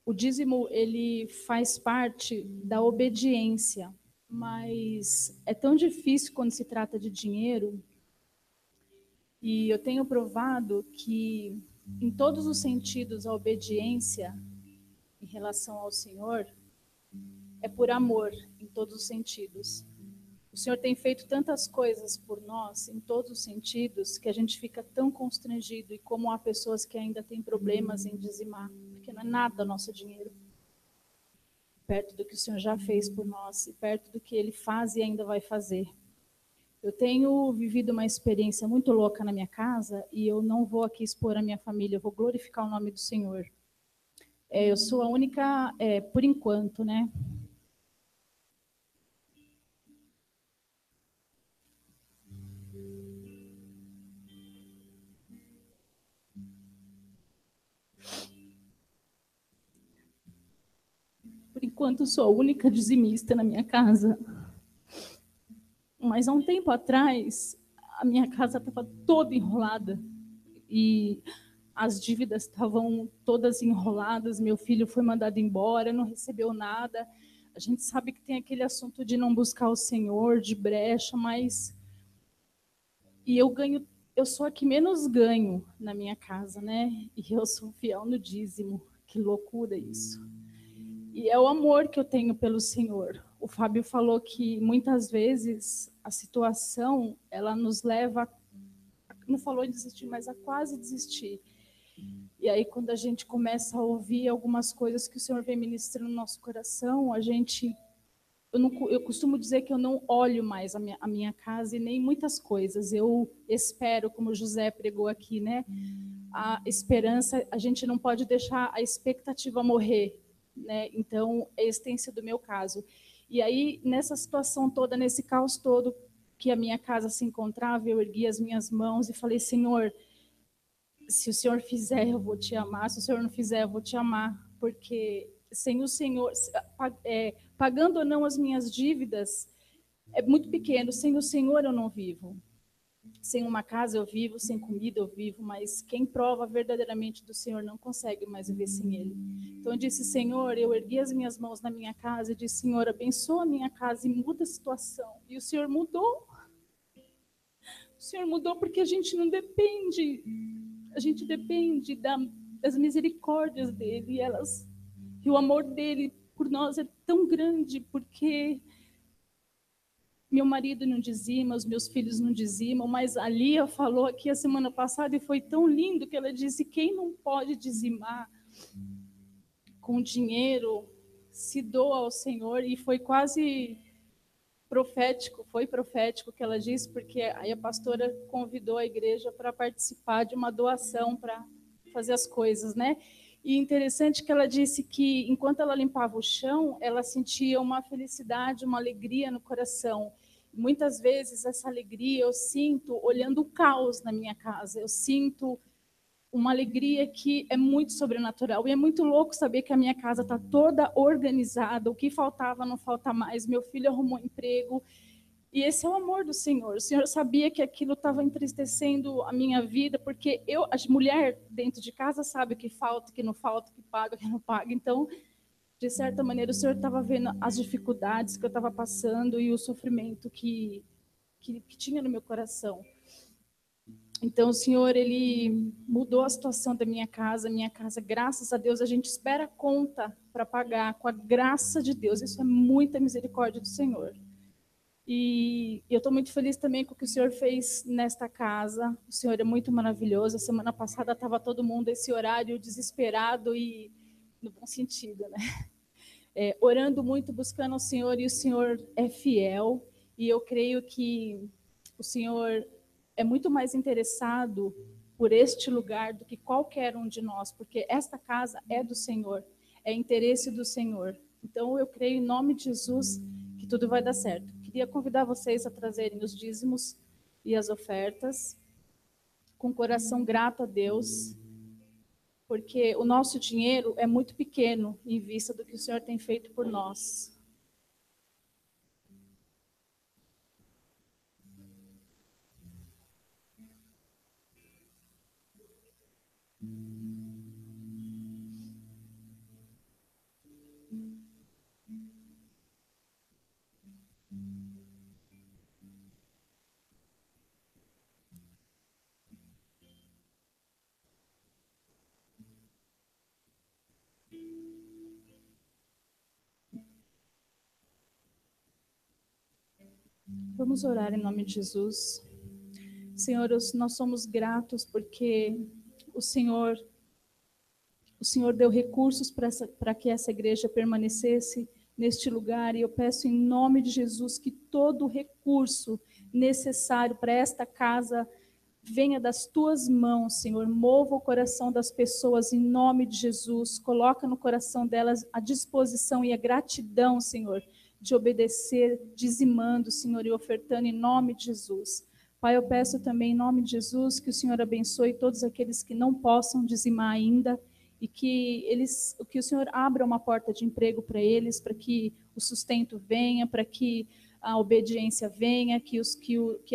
O dízimo, ele faz parte da obediência, mas é tão difícil quando se trata de dinheiro. E eu tenho provado que, em todos os sentidos, a obediência em relação ao Senhor é por amor, em todos os sentidos. O Senhor tem feito tantas coisas por nós, em todos os sentidos, que a gente fica tão constrangido. E como há pessoas que ainda têm problemas em dizimar, porque não é nada nosso dinheiro, perto do que o Senhor já fez por nós, e perto do que Ele faz e ainda vai fazer. Eu tenho vivido uma experiência muito louca na minha casa, e eu não vou aqui expor a minha família, eu vou glorificar o nome do Senhor. Eu sou a única, por enquanto, né? Por enquanto, sou a única dizimista na minha casa. Mas há um tempo atrás, a minha casa estava toda enrolada e as dívidas estavam todas enroladas. Meu filho foi mandado embora, não recebeu nada. A gente sabe que tem aquele assunto de não buscar o Senhor, de brecha, mas... E eu sou a que menos ganho na minha casa, né? E eu sou fiel no dízimo. Que loucura isso. E é o amor que eu tenho pelo Senhor. O Fábio falou que muitas vezes a situação, ela nos leva, não falou em desistir, mas a quase desistir. E aí quando a gente começa a ouvir algumas coisas que o Senhor vem ministrando no nosso coração, eu costumo dizer que eu não olho mais a minha casa e nem muitas coisas. Eu espero, como o José pregou aqui, né? A esperança, a gente não pode deixar a expectativa morrer. Né? Então, esse tem sido o meu caso. E aí, nessa situação toda, nesse caos todo que a minha casa se encontrava, eu ergui as minhas mãos e falei, Senhor, se o Senhor fizer, eu vou te amar, se o Senhor não fizer, eu vou te amar, porque sem o Senhor, pagando ou não as minhas dívidas, é muito pequeno, sem o Senhor eu não vivo. Sem uma casa eu vivo, sem comida eu vivo, mas quem prova verdadeiramente do Senhor não consegue mais viver sem Ele. Então eu disse, Senhor, eu ergui as minhas mãos na minha casa e disse, Senhor, abençoa a minha casa e muda a situação. E o Senhor mudou. O Senhor mudou porque a gente não depende, a gente depende das misericórdias dEle e o amor dEle por nós é tão grande porque... Meu marido não dizima, os meus filhos não dizimam, mas a Lia falou aqui a semana passada e foi tão lindo que ela disse, quem não pode dizimar com dinheiro, se doa ao Senhor, e foi quase profético, foi profético que ela disse, porque aí a pastora convidou a igreja para participar de uma doação para fazer as coisas, né? E interessante que ela disse que, enquanto ela limpava o chão, ela sentia uma felicidade, uma alegria no coração. Muitas vezes, essa alegria eu sinto olhando o caos na minha casa. Eu sinto uma alegria que é muito sobrenatural. E é muito louco saber que a minha casa está toda organizada. O que faltava, não falta mais. Meu filho arrumou emprego. E esse é o amor do Senhor. O Senhor sabia que aquilo estava entristecendo a minha vida, porque a mulher dentro de casa sabe o que falta, o que não falta, o que paga, o que não paga. Então, de certa maneira, o Senhor estava vendo as dificuldades que eu estava passando e o sofrimento que tinha no meu coração. Então, o Senhor, Ele mudou a situação da minha casa. Minha casa, graças a Deus, a gente espera a conta para pagar com a graça de Deus. Isso é muita misericórdia do Senhor. E eu estou muito feliz também com o que o Senhor fez nesta casa. O Senhor é muito maravilhoso. A semana passada estava todo mundo esse horário desesperado e no bom sentido, né? Orando muito, buscando o Senhor, e o Senhor é fiel, e eu creio que o Senhor é muito mais interessado por este lugar do que qualquer um de nós, porque esta casa é do Senhor, é interesse do Senhor. Então, eu creio em nome de Jesus que tudo vai dar certo. Queria convidar vocês a trazerem os dízimos e as ofertas, com coração grato a Deus, porque o nosso dinheiro é muito pequeno em vista do que o Senhor tem feito por nós. Vamos orar em nome de Jesus. Senhor, nós somos gratos porque o Senhor deu recursos para que essa igreja permanecesse neste lugar, e eu peço em nome de Jesus que todo recurso necessário para esta casa venha das tuas mãos, Senhor. Mova o coração das pessoas em nome de Jesus. Coloca no coração delas a disposição e a gratidão, Senhor, de obedecer, dizimando, Senhor, e ofertando em nome de Jesus. Pai, eu peço também em nome de Jesus que o Senhor abençoe todos aqueles que não possam dizimar ainda, e que o Senhor abra uma porta de emprego para eles, para que o sustento venha, para que a obediência venha, que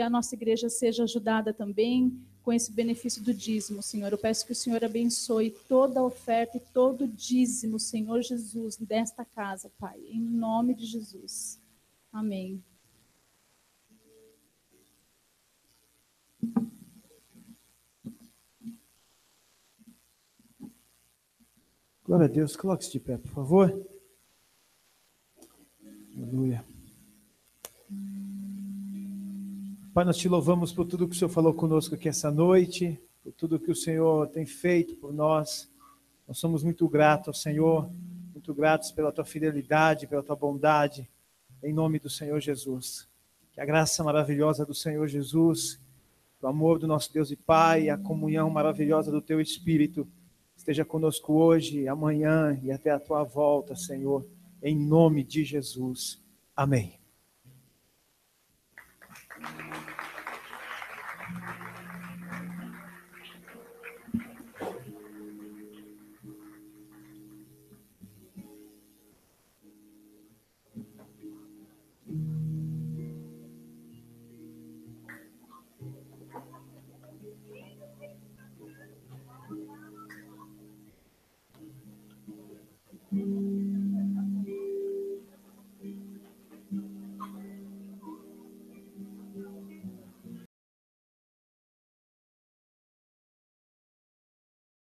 a nossa igreja seja ajudada também com esse benefício do dízimo, Senhor. Eu peço que o Senhor abençoe toda a oferta e todo o dízimo, Senhor Jesus, desta casa, Pai, em nome de Jesus. Amém. Glória a Deus. Coloque-se de pé, por favor. Aleluia. Pai, nós te louvamos por tudo que o Senhor falou conosco aqui essa noite, por tudo que o Senhor tem feito por nós. Nós somos muito gratos ao Senhor, muito gratos pela tua fidelidade, pela tua bondade, em nome do Senhor Jesus. Que a graça maravilhosa do Senhor Jesus, o amor do nosso Deus e Pai, a comunhão maravilhosa do teu Espírito esteja conosco hoje, amanhã e até a tua volta, Senhor, em nome de Jesus. Amém.